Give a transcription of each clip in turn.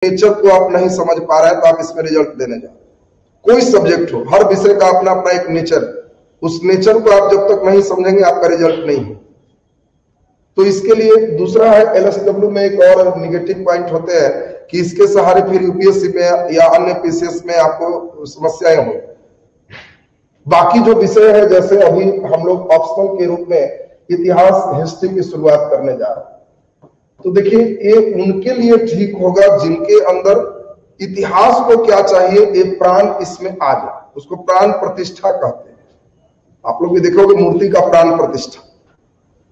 Nature को आप नहीं समझ पा रहे हैं तो आप इसमें रिजल्ट देने जाओ। कोई सब्जेक्ट हो, हर विषय का अपना अपना एक नेचर, उस नेचर को आप जब तक नहीं समझेंगे आपका रिजल्ट नहीं है। तो इसके लिए दूसरा है एलएसडब्ल्यू में एक और निगेटिव पॉइंट होते हैं कि इसके सहारे फिर यूपीएससी में या अन्य पीसीएस में आपको समस्याएं हो। बाकी जो विषय है, जैसे अभी हम लोग ऑप्शनल के रूप में इतिहास हिस्ट्री की शुरुआत करने जा रहे हैं, तो देखिए ये उनके लिए ठीक होगा जिनके अंदर इतिहास को क्या चाहिए, ये प्राण इसमें आ जाए, उसको प्राण प्रतिष्ठा कहते हैं। आप लोग भी देखोगे मूर्ति का प्राण प्रतिष्ठा।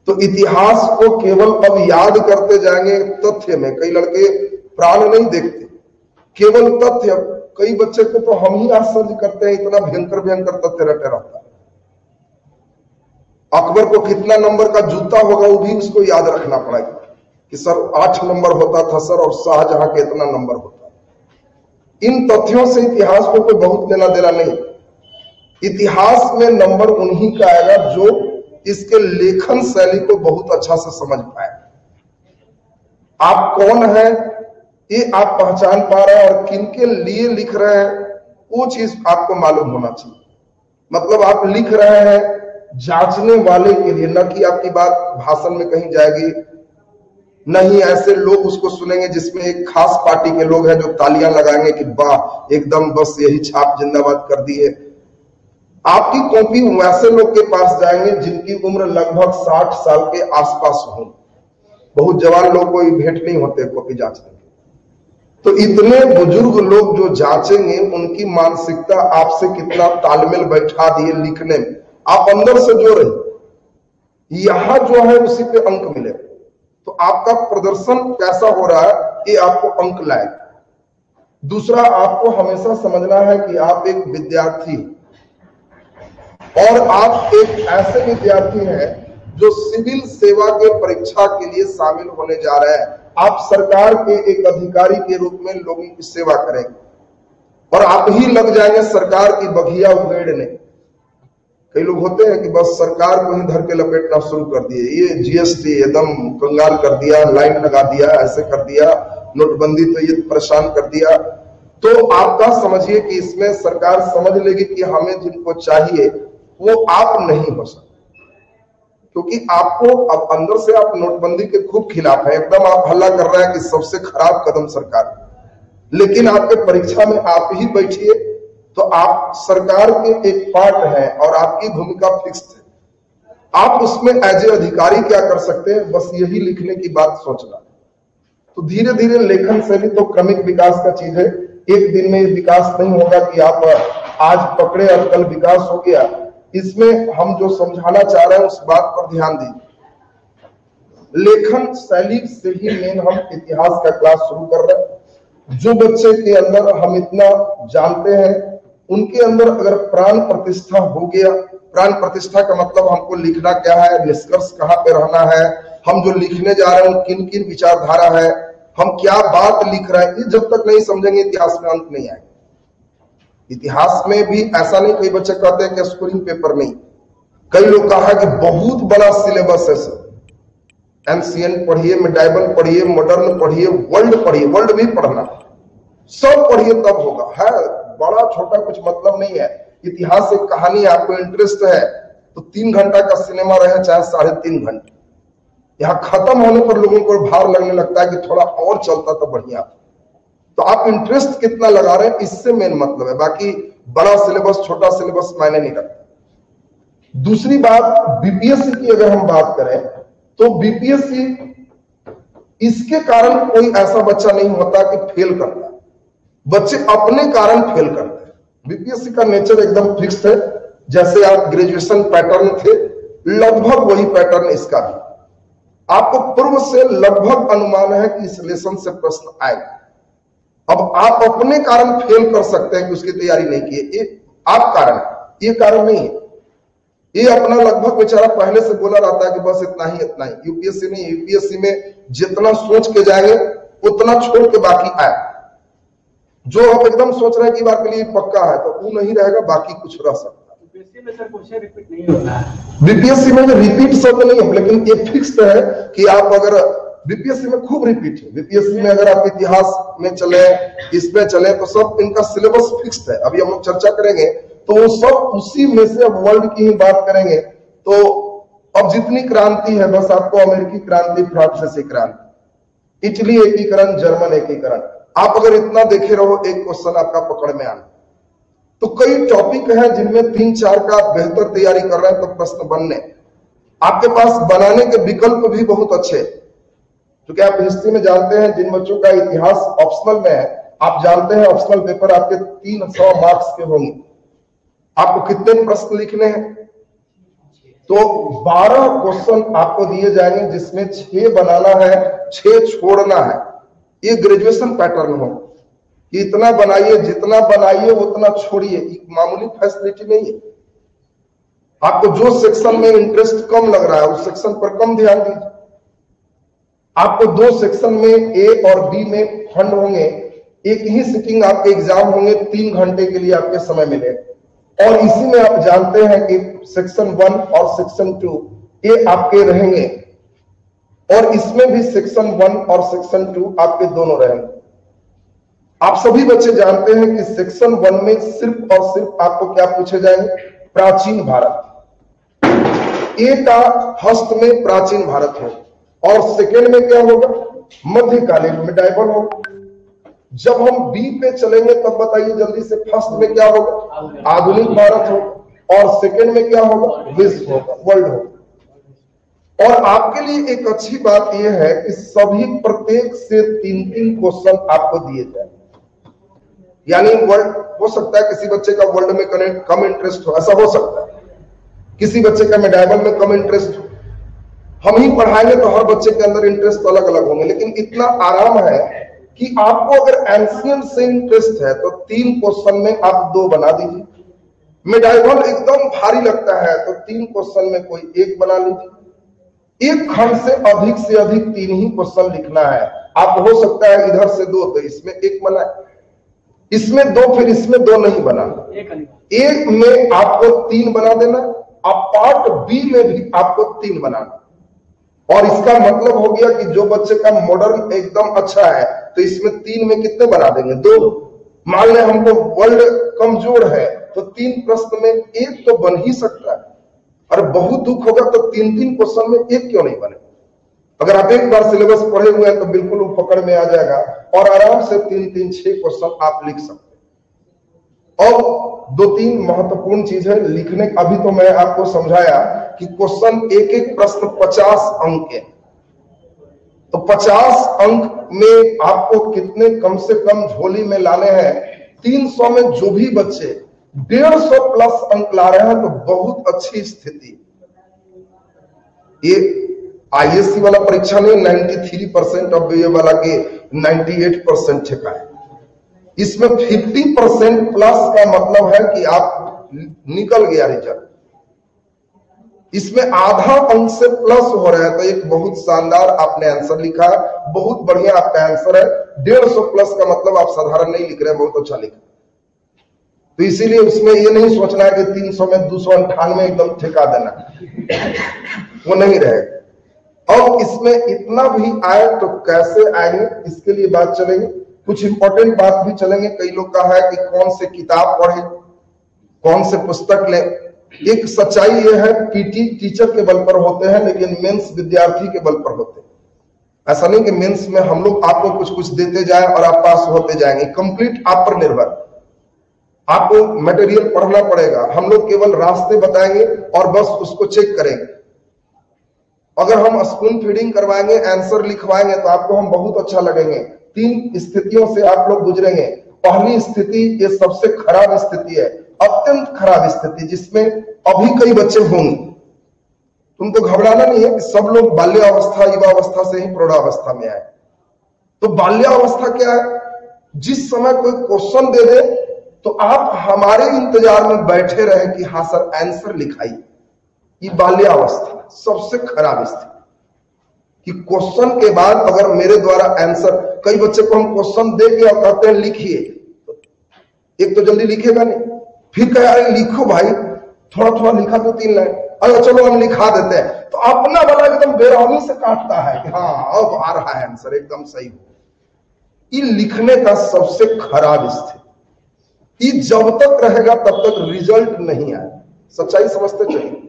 तो इतिहास को केवल अब याद करते जाएंगे तथ्य में, कई लड़के प्राण नहीं देखते, केवल तथ्य। कई बच्चे को तो हम ही आश्चर्य करते हैं, इतना भयंकर भयंकर तथ्य रटे रहता है। अकबर को कितना नंबर का जूता होगा वो भी उसको याद रखना पड़ेगा कि सर 8 नंबर होता था सर, और शाहजहां के इतना नंबर होता। इन तथ्यों से इतिहास को कोई बहुत लेना देना नहीं। इतिहास में नंबर उन्हीं का आएगा जो इसके लेखन शैली को बहुत अच्छा से समझ पाए। आप कौन है ये आप पहचान पा रहे हैं और किनके लिए लिख रहे हैं वो चीज आपको मालूम होना चाहिए। मतलब आप लिख रहे हैं जांचने वाले के लिए, न कि आपकी बात भाषण में कहीं जाएगी, नहीं ऐसे लोग उसको सुनेंगे जिसमें एक खास पार्टी के लोग हैं जो तालियां लगाएंगे कि वाह एकदम बस यही छाप जिंदाबाद कर दी है। आपकी कॉपी वैसे लोग के पास जाएंगे जिनकी उम्र लगभग 60 साल के आसपास हो। बहुत जवान लोग को भेंट नहीं होते कॉपी जांचने। तो इतने बुजुर्ग लोग जो जांचेंगे उनकी मानसिकता आपसे कितना तालमेल बैठा दिए लिखने में, आप अंदर से जो रहे यहां जो है उसी पे अंक मिले। तो आपका प्रदर्शन कैसा हो रहा है ये आपको अंक लाएगा। दूसरा, आपको हमेशा समझना है कि आप एक विद्यार्थी और आप एक ऐसे विद्यार्थी हैं जो सिविल सेवा के परीक्षा के लिए शामिल होने जा रहे हैं। आप सरकार के एक अधिकारी के रूप में लोगों की सेवा करेंगे और आप ही लग जाएंगे सरकार की बघिया उगेड़ने। कई लोग होते हैं कि बस सरकार को ही धर के लपेटना शुरू कर दिए, ये जीएसटी एकदम कंगाल कर दिया, लाइन लगा दिया, ऐसे कर दिया, नोटबंदी तो ये परेशान कर दिया। तो आपका समझिए कि इसमें सरकार समझ लेगी कि हमें जिनको चाहिए वो आप नहीं हो सकते, क्योंकि आपको अब अंदर से आप नोटबंदी के खूब खिलाफ है, एकदम आप हल्ला कर रहे हैं कि सबसे खराब कदम सरकार। लेकिन आपके परीक्षा में आप ही बैठिए तो आप सरकार के एक पार्ट हैं और आपकी भूमिका फिक्स्ड है। आप उसमें एज ए अधिकारी क्या कर सकते हैं, बस यही लिखने की बात सोचना। तो धीरे धीरे लेखन शैली तो क्रमिक विकास का चीज है। एक दिन में विकास नहीं होगा कि आप आज पकड़े और कल विकास हो गया। इसमें हम जो समझाना चाह रहे हैं उस बात पर ध्यान दीजिए। लेखन शैली से ही मेन हम इतिहास का क्लास शुरू कर रहे हैं। जो बच्चे के अंदर हम इतना जानते हैं उनके अंदर अगर प्राण प्रतिष्ठा हो गया, प्राण प्रतिष्ठा का मतलब हमको लिखना क्या है, निष्कर्ष कहाँ पे रहना है, हम जो लिखने जा रहे हैं किन किन विचारधारा है, हम क्या बात लिख रहे हैं, ये जब तक नहीं समझेंगे इतिहास में अंक नहीं आएगा। इतिहास में भी ऐसा नहीं, कई बच्चे कहते हैं कि स्कोरिंग पेपर नहीं। कई लोग कहा कि बहुत बड़ा सिलेबस है सर, एंशिएंट पढ़िए, मेडाइवल पढ़िए, मॉडर्न पढ़िए, वर्ल्ड पढ़िए, वर्ल्ड भी पढ़ना, सब पढ़िए तब होगा। है बड़ा छोटा कुछ मतलब नहीं है। इतिहास एक कहानी, आपको इंटरेस्ट है तो 3 घंटा का सिनेमा रहे चाहे 3.5 घंटे, यहां खत्म होने पर लोगों को भार लगने लगता है कि थोड़ा और चलता तो बढ़िया। तो आप इंटरेस्ट कितना लगा रहे हैं इससे मेन मतलब है, बाकी बड़ा सिलेबस छोटा सिलेबस मायने नहीं रखता। दूसरी बात, बीपीएससी की अगर हम बात करें तो बीपीएससी इसके कारण कोई ऐसा बच्चा नहीं होता कि फेल करता, बच्चे अपने कारण फेल करते हैं। बीपीएससी का नेचर एकदम फिक्स्ड है। जैसे आप ग्रेजुएशन पैटर्न थे लगभग वही पैटर्न इसका भी। आपको पूर्व से लगभग अनुमान है कि इस लेसन से प्रश्न आएगा। अब आप अपने कारण फेल कर सकते हैं कि उसकी तैयारी नहीं की, ये आप कारण, ये कारण नहीं है। ये अपना लगभग बेचारा पहले से बोला रहता है कि बस इतना ही इतना ही। यूपीएससी नहीं, यूपीएससी में जितना सोच के जाएंगे उतना छोड़ के बाकी आए। जो आप एकदम सोच रहे हैं कि बार के लिए पक्का है तो वो नहीं रहेगा, बाकी कुछ रह सकता है। बीपीएससी में सर क्वेश्चन रिपीट नहीं होता है। बीपीएससी में रिपीट शब्द नहीं है, लेकिन ये फिक्स्ड है कि आप अगर बीपीएससी में खूब रिपीट है। बीपीएससी में अगर आप इतिहास में चले, इसमें चले, तो सब इनका सिलेबस फिक्स्ड है। अभी हम लोग चर्चा करेंगे तो वो सब उसी में से अब वर्ल्ड की ही बात करेंगे। तो अब जितनी क्रांति है, बस आपको अमेरिकी क्रांति, फ्रांसीसी क्रांति, इटली एकीकरण, जर्मन एकीकरण, आप अगर इतना देखे रहो, एक क्वेश्चन आपका पकड़ में आना। तो कई टॉपिक हैं जिनमें 3-4 का बेहतर तैयारी कर रहे हैं, तो प्रश्न बनने आपके पास बनाने के विकल्प भी बहुत अच्छे। क्योंकि आप हिस्ट्री में जानते हैं, जिन बच्चों का इतिहास ऑप्शनल में है, आप जानते हैं ऑप्शनल पेपर आपके 300 मार्क्स के होंगे। आपको कितने प्रश्न लिखने हैं? तो 12 क्वेश्चन आपको दिए जाएंगे, जिसमें 6 बनाना है, 6 छोड़ना है। ये ग्रेजुएशन पैटर्न हो कि इतना बनाइए, जितना बनाइए उतना छोड़िए, मामूली फैसिलिटी नहीं है। आपको जो सेक्शन में इंटरेस्ट कम लग रहा है, उस सेक्शन पर कम ध्यान दीजिए। आपको 2 सेक्शन में ए और बी में खंड होंगे, एक ही सिटिंग आपके एग्जाम होंगे, 3 घंटे के लिए आपके समय मिले। और इसी में आप जानते हैं कि सेक्शन 1 और सेक्शन 2 ये आपके रहेंगे, और इसमें भी सेक्शन 1 और सेक्शन 2 आपके दोनों रहेंगे। आप सभी बच्चे जानते हैं कि सेक्शन 1 में सिर्फ और सिर्फ आपको क्या पूछे जाएंगे? प्राचीन भारत। ए का हस्त में प्राचीन भारत हो, और सेकेंड में क्या होगा? मध्यकालीन, मिडाइवल होगा। जब हम बी पे चलेंगे तब बताइए जल्दी से, फर्स्ट में क्या होगा? आधुनिक भारत होगा, और सेकेंड में क्या होगा? विश्व होगा, वर्ल्ड होगा। और आपके लिए एक अच्छी बात यह है कि सभी प्रत्येक से 3-3 क्वेश्चन आपको दिए जाए। यानी वर्ल्ड हो सकता है किसी बच्चे का वर्ल्ड में कम इंटरेस्ट हो, ऐसा हो सकता है। किसी बच्चे का मिडाइवल में कम इंटरेस्ट हो। हम ही पढ़ाएंगे तो हर बच्चे के अंदर इंटरेस्ट अलग अलग होंगे, लेकिन इतना आराम है कि आपको अगर एंशिएंट से इंटरेस्ट है तो 3 क्वेश्चन में आप 2 बना दीजिए। मिडाइवल एकदम भारी लगता है तो 3 क्वेश्चन में कोई 1 बना लीजिए। एक खंड से अधिक 3 ही क्वेश्चन लिखना है। आप हो सकता है इधर से 2, तो इसमें 1 बनाए, इसमें 2, फिर इसमें 2 नहीं बनाना। एक में आपको 3 बना देना, अब पार्ट बी में भी आपको 3 बनाना। और इसका मतलब हो गया कि जो बच्चे का मॉडर्न एकदम अच्छा है तो इसमें 3 में कितने बना देंगे? 2। मान लें हमको वर्ल्ड कमजोर है तो 3 प्रश्न में 1 तो बन ही सकता है। और बहुत दुख होगा तो 3-3 क्वेश्चन में 1 क्यों नहीं बने? अगर आप एक बार सिलेबस पढ़े हुए हैं तो बिल्कुल वो पकड़ में आ जाएगा, और आराम से 3-3, 6 क्वेश्चन आप लिख सकते हैं। और 2-3 महत्वपूर्ण चीज है लिखने। अभी तो मैं आपको समझाया कि क्वेश्चन एक प्रश्न 50 अंक के, तो 50 अंक में आपको कितने कम से कम झोली में लाने हैं? 300 में जो भी बच्चे 150 प्लस अंक ला रहे हैं तो बहुत अच्छी स्थिति। ये आईएससी वाला परीक्षा नहीं, 93% अब ये वाला के 98% ठेका है। इसमें 50% प्लस का मतलब है कि आप निकल गया रिजल्ट। इसमें आधा अंक से प्लस हो रहा है, तो एक बहुत शानदार आपने आंसर लिखा, बहुत बढ़िया आपका आंसर है। 150 प्लस का मतलब आप साधारण नहीं लिख रहे, बहुत अच्छा लिखा। तो इसीलिए उसमें ये नहीं सोचना है कि 300 में 298 एकदम ठेका देना, वो नहीं रहेगा। और इसमें इतना भी आए तो कैसे आएंगे, इसके लिए बात चलेंगे। कुछ इंपॉर्टेंट बात भी चलेंगे। कई लोग का है कि कौन से किताब पढ़े, कौन से पुस्तक ले। एक सच्चाई यह है, पीटी टीचर के बल पर होते हैं, लेकिन मेंस विद्यार्थी के बल पर होते हैं। ऐसा नहीं कि मेंस में हम लोग आपको कुछ कुछ देते जाएं और आप पास होते जाएंगे। कंप्लीट आप पर निर्भर, आपको मटेरियल पढ़ना पड़ेगा। हम लोग केवल रास्ते बताएंगे और बस उसको चेक करेंगे। अगर हम स्पून फीडिंग करवाएंगे, आंसर लिखवाएंगे तो आपको हम बहुत अच्छा लगेंगे। 3 स्थितियों से आप लोग गुजरेंगे। पहली स्थिति, ये सबसे खराब स्थिति है, अत्यंत खराब स्थिति, जिसमें अभी कई बच्चे होंगे। तुमको घबराना नहीं है कि सब लोग बाल्यावस्था, युवावस्था से ही प्रौढ़ावस्था में आए। तो बाल्यावस्था क्या है? जिस समय कोई क्वेश्चन दे दे तो आप हमारे इंतजार में बैठे रहे कि हाँ सर आंसर लिखाइए। ये बाल्यावस्था सबसे खराब स्थिति, कि क्वेश्चन के बाद अगर मेरे द्वारा आंसर, कई बच्चे को हम क्वेश्चन दे के और कहते हैं लिखिए, एक तो जल्दी लिखेगा नहीं, फिर कह रहे लिखो भाई, थोड़ा थोड़ा लिखा तो 3 लाइन, अरे चलो हम लिखा देते हैं, तो अपना वाला एकदम बेरहमी से काटता है कि हाँ अब आ रहा है आंसर एकदम सही। ये लिखने का सबसे खराब स्थिति, ये जब तक रहेगा तब तक रिजल्ट नहीं आएगा। सच्चाई समझते चलिए,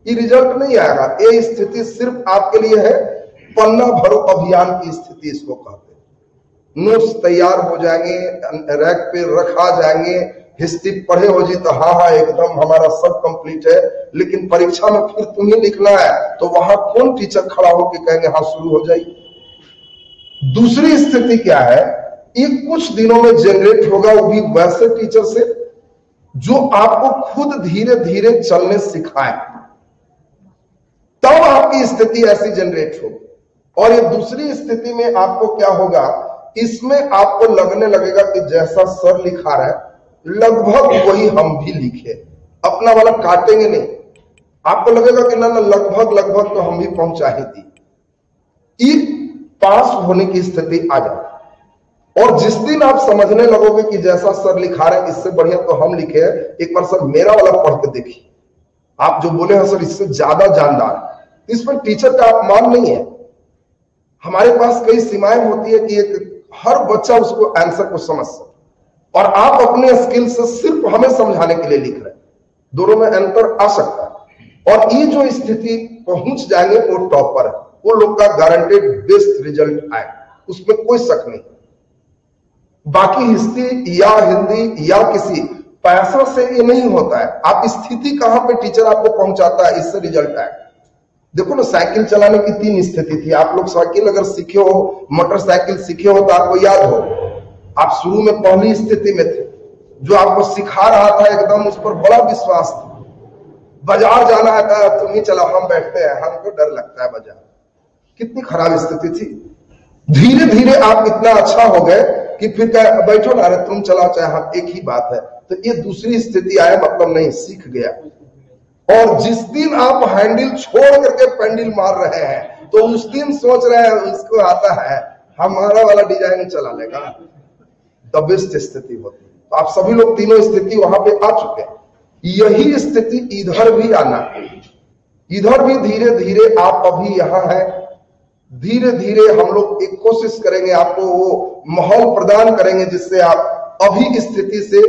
ये रिजल्ट नहीं आएगा। ये स्थिति सिर्फ आपके लिए है पन्ना भरो अभियान की स्थिति इसको कहते हैं। नोट्स तैयार हो जाएंगे, रैक पे रखा जाएंगे, हिस्ट्री पढ़े हो जी तो हाँ एकदम हमारा सब कंप्लीट है, लेकिन परीक्षा में फिर तुम्हें लिखना है तो वहां कौन टीचर खड़ा होकर कहेंगे हाँ शुरू हो जाइए। दूसरी स्थिति क्या है, ये कुछ दिनों में जनरेट होगा, वो भी वैसे टीचर से जो आपको खुद धीरे धीरे चलने सिखाए, तब आपकी स्थिति ऐसी जनरेट होगी। और ये दूसरी स्थिति में आपको क्या होगा, इसमें आपको लगने लगेगा कि जैसा सर लिखा रहा है लगभग वही हम भी लिखे, अपना वाला काटेंगे नहीं। आपको लगेगा कि ना लगभग तो हम भी पहुंचा ही दी। ये पास होने की स्थिति आ जाती। और जिस दिन आप समझने लगोगे कि जैसा सर लिखा रहे हैं इससे बढ़िया तो हम लिखे हैं, एक बार सर मेरा वाला पढ़ के देखिए, आप जो बोले हैं सर इससे ज्यादा जानदार, इसमें टीचर का अपमान नहीं है। हमारे पास कई सीमाएं होती है कि एक हर बच्चा उसको आंसर को समझ सके, और आप अपने स्किल से सिर्फ हमें समझाने के लिए लिख रहे हैं, दोनों में अंतर आ सकता है। और ये जो स्थिति पहुंच जाएंगे वो टॉपर है, वो लोग का गारंटेड बेस्ट रिजल्ट आए, उसमें कोई शक नहीं। बाकी हिस्ट्री या हिंदी या किसी पैसा से ये नहीं होता है, आप स्थिति कहां पे टीचर आपको पहुंचाता है इससे रिजल्ट आए। देखो ना, साइकिल चलाने की 3 स्थिति थी। आप लोग साइकिल अगर सीखे हो, मोटरसाइकिल सीखे हो तो आपको याद हो, आप शुरू में पहली स्थिति में थे, जो आपको सिखा रहा था एकदम उस पर बड़ा विश्वास था। बाजार जाना है तुम ही चलाओ, हम बैठते हैं, हमको डर लगता है बाजार। कितनी खराब स्थिति थी। धीरे धीरे आप इतना अच्छा हो गए कि फिर क्या बैठो ना, अरे तुम चलाओ चाहे हम, एक ही बात है। तो ये दूसरी स्थिति आए, मतलब नहीं सीख गया। और जिस दिन आप हैंडल छोड़ करके पैंडल मार रहे हैं तो उस दिन सोच रहे हैं उसको आता है, हमारा वाला डिजाइन चला लेगा। द बेस्ट स्थिति होती है। तो आप सभी लोग तीनों स्थिति वहां पे आ चुके हैं। यही स्थिति इधर भी आना, इधर भी धीरे धीरे आप अभी यहां हैं, धीरे धीरे हम लोग एक कोशिश करेंगे, आपको वो माहौल प्रदान करेंगे जिससे आप अभी स्थिति से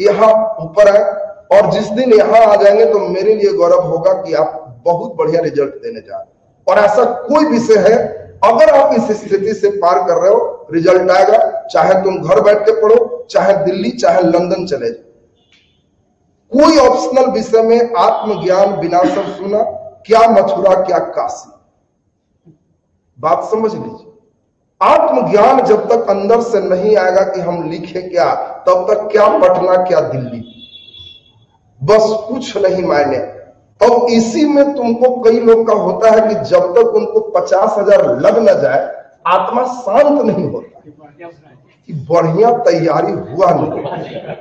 यहां ऊपर आए। और जिस दिन यहां आ जाएंगे तो मेरे लिए गौरव होगा कि आप बहुत बढ़िया रिजल्ट देने जा रहे हैं। और ऐसा कोई विषय है, अगर आप इस स्थिति से पार कर रहे हो रिजल्ट आएगा, चाहे तुम घर बैठ के पढ़ो, चाहे दिल्ली चाहे लंदन चले जाओ। कोई ऑप्शनल विषय में आत्मज्ञान बिना सब सुना, क्या मथुरा क्या काशी, बात समझ लीजिए। आत्मज्ञान जब तक अंदर से नहीं आएगा कि हम लिखे क्या, तब तक क्या पटना क्या दिल्ली, बस कुछ नहीं मायने। अब इसी में तुमको कई लोग का होता है कि जब तक उनको 50,000 लग न जाए आत्मा शांत नहीं होता कि बढ़िया तैयारी हुआ नहीं।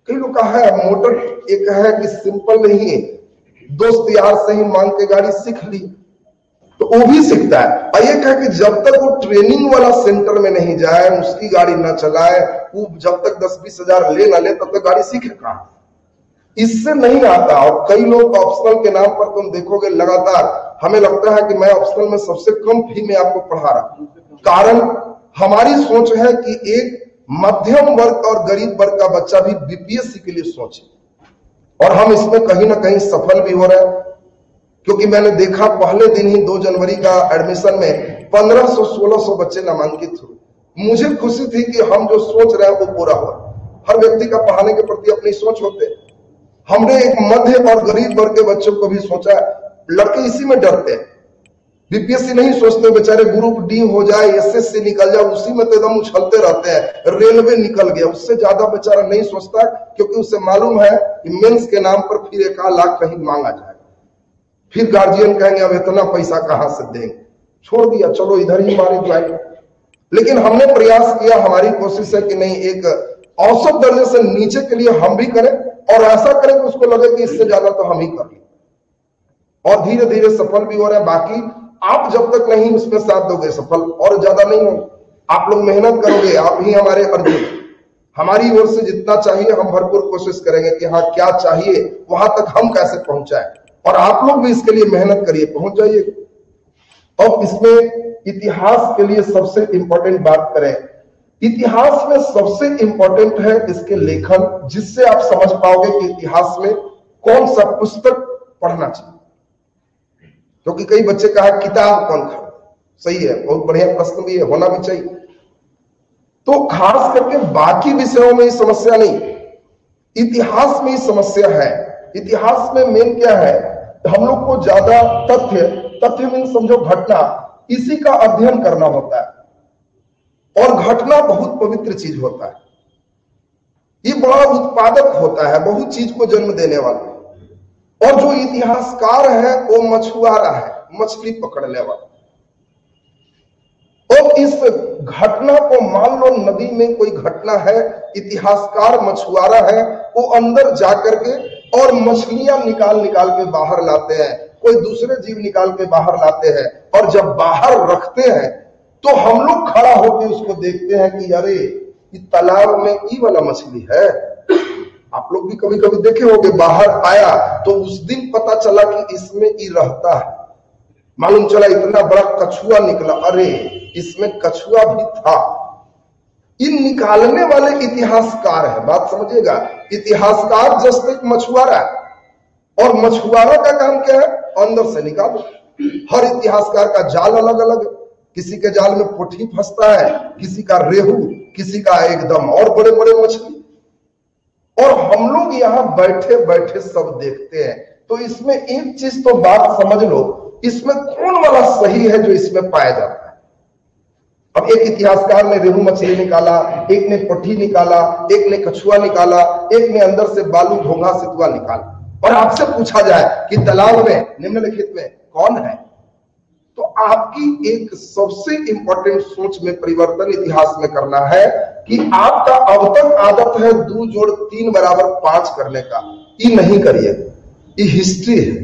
कई लोग का है मोटर, एक है कि सिंपल नहीं है, दोस्त यार से ही मांग के गाड़ी सीख ली तो वो भी सीखता है। और एक है कि जब तक वो ट्रेनिंग वाला सेंटर में नहीं जाए, उसकी गाड़ी न चलाए, वो जब तक 10-20 हजार ले ना ले तब तक गाड़ी सीखे कहां, इससे नहीं आता। और कई लोग ऑप्शनल के नाम पर तुम देखोगे लगातार, हमें लगता है कि मैं ऑप्शनल में सबसे कम फी में आपको पढ़ा रहा हूं। कारण हमारी सोच है कि एक मध्यम वर्ग और गरीब वर्ग का बच्चा भी बीपीएससी के लिए सोचे, और हम इसमें कहीं ना कहीं सफल भी हो रहे हैं। क्योंकि मैंने देखा पहले दिन ही 2 जनवरी का एडमिशन में 1500-1600 बच्चे नामांकित हुए। मुझे खुशी थी कि हम जो सोच रहे हैं वो पूरा हो। हर व्यक्ति का पढ़ाने के प्रति अपनी सोच होते है। हमने एक मध्य और गरीब वर्ग के बच्चों को भी सोचा। लड़के इसी में डरते हैं, बीपीएससी नहीं सोचते, बेचारे ग्रुप डी हो जाए, एसएससी निकल जाए, उसी में तो एकदम उछलते रहते हैं। रेलवे निकल गया, उससे ज्यादा बेचारा नहीं सोचता, क्योंकि उसे मालूम है कि मेंस के नाम पर फिर 1 लाख कहीं मांगा जाएगा, फिर गार्जियन कहेंगे अब इतना पैसा कहां से देंगे, छोड़ दिया, चलो इधर ही मारे जाएंगे। लेकिन हमने प्रयास किया, हमारी कोशिश है कि नहीं, एक औसत दर्जे से नीचे के लिए हम भी करें, और ऐसा करें कि उसको लगे कि इससे ज्यादा तो हम ही कर लें, और धीरे धीरे सफल भी हो रहे हैं। बाकी आप जब तक नहीं उसमें साथ दोगे सफल और ज्यादा नहीं हो। आप लोग मेहनत करोगे, आप ही हमारे अर्जुन। हमारी ओर से जितना चाहिए हम भरपूर कोशिश करेंगे कि हाँ क्या चाहिए वहां तक हम कैसे पहुंचाएं, और आप लोग भी इसके लिए मेहनत करिए, पहुंच जाइए। अब इसमें इतिहास के लिए सबसे इंपॉर्टेंट बात करें, इतिहास में सबसे इंपॉर्टेंट है इसके लेखन, जिससे आप समझ पाओगे कि इतिहास में कौन सा पुस्तक पढ़ना चाहिए। क्योंकि कई बच्चे कहा किताब कौन खरीदे, सही है, बहुत बढ़िया प्रश्न भी है, होना भी चाहिए। तो खास करके बाकी विषयों में समस्या नहीं, इतिहास में ही समस्या है। इतिहास में मेन क्या है, हम लोग को ज्यादा तथ्य मीन समझो घटना, इसी का अध्ययन करना होता है। और घटना बहुत पवित्र चीज होता है, ये बड़ा उत्पादक होता है, बहुत चीज को जन्म देने वाला। और जो इतिहासकार है वो मछुआरा है, मछली पकड़ने वाला। और इस घटना को मान लो नदी में कोई घटना है, इतिहासकार मछुआरा है, वो अंदर जाकर के और मछलियां निकाल के बाहर लाते हैं, कोई दूसरे जीव निकाल के बाहर लाते हैं, और जब बाहर रखते हैं तो हम लोग खड़ा होकर उसको देखते हैं कि अरे ये तालाब में ये वाला मछली है। आप लोग भी कभी कभी देखे होंगे, बाहर आया तो उस दिन पता चला कि इसमें ये रहता है, मालूम चला इतना बड़ा कछुआ निकला, अरे इसमें कछुआ भी था। इन निकालने वाले इतिहासकार है, बात समझिएगा। इतिहासकार जस्ट एक मछुआरा है, और मछुआरा का काम क्या है, अंदर से निकालो। हर इतिहासकार का जाल अलग अलग, किसी के जाल में पोठी फंसता है, किसी का रेहू, किसी का एकदम और बड़े बड़े मछली। और हम लोग यहां बैठे बैठे सब देखते हैं। तो इसमें एक चीज तो बात समझ लो, इसमें कौन वाला सही है जो इसमें पाया जाता है। अब एक इतिहासकार ने रेहू मछली निकाला, एक ने पोठी निकाला, एक ने कछुआ निकाला, एक ने अंदर से बालू घोंघा सितुआ निकाला, और आपसे पूछा जाए कि तालाब में निम्नलिखित में कौन है, तो आपकी एक सबसे इंपॉर्टेंट सोच में परिवर्तन इतिहास में करना है कि आपका अब तक आदत है 2 जोड़ 3 बराबर 5 करने का, ये नहीं करिए, ये हिस्ट्री है।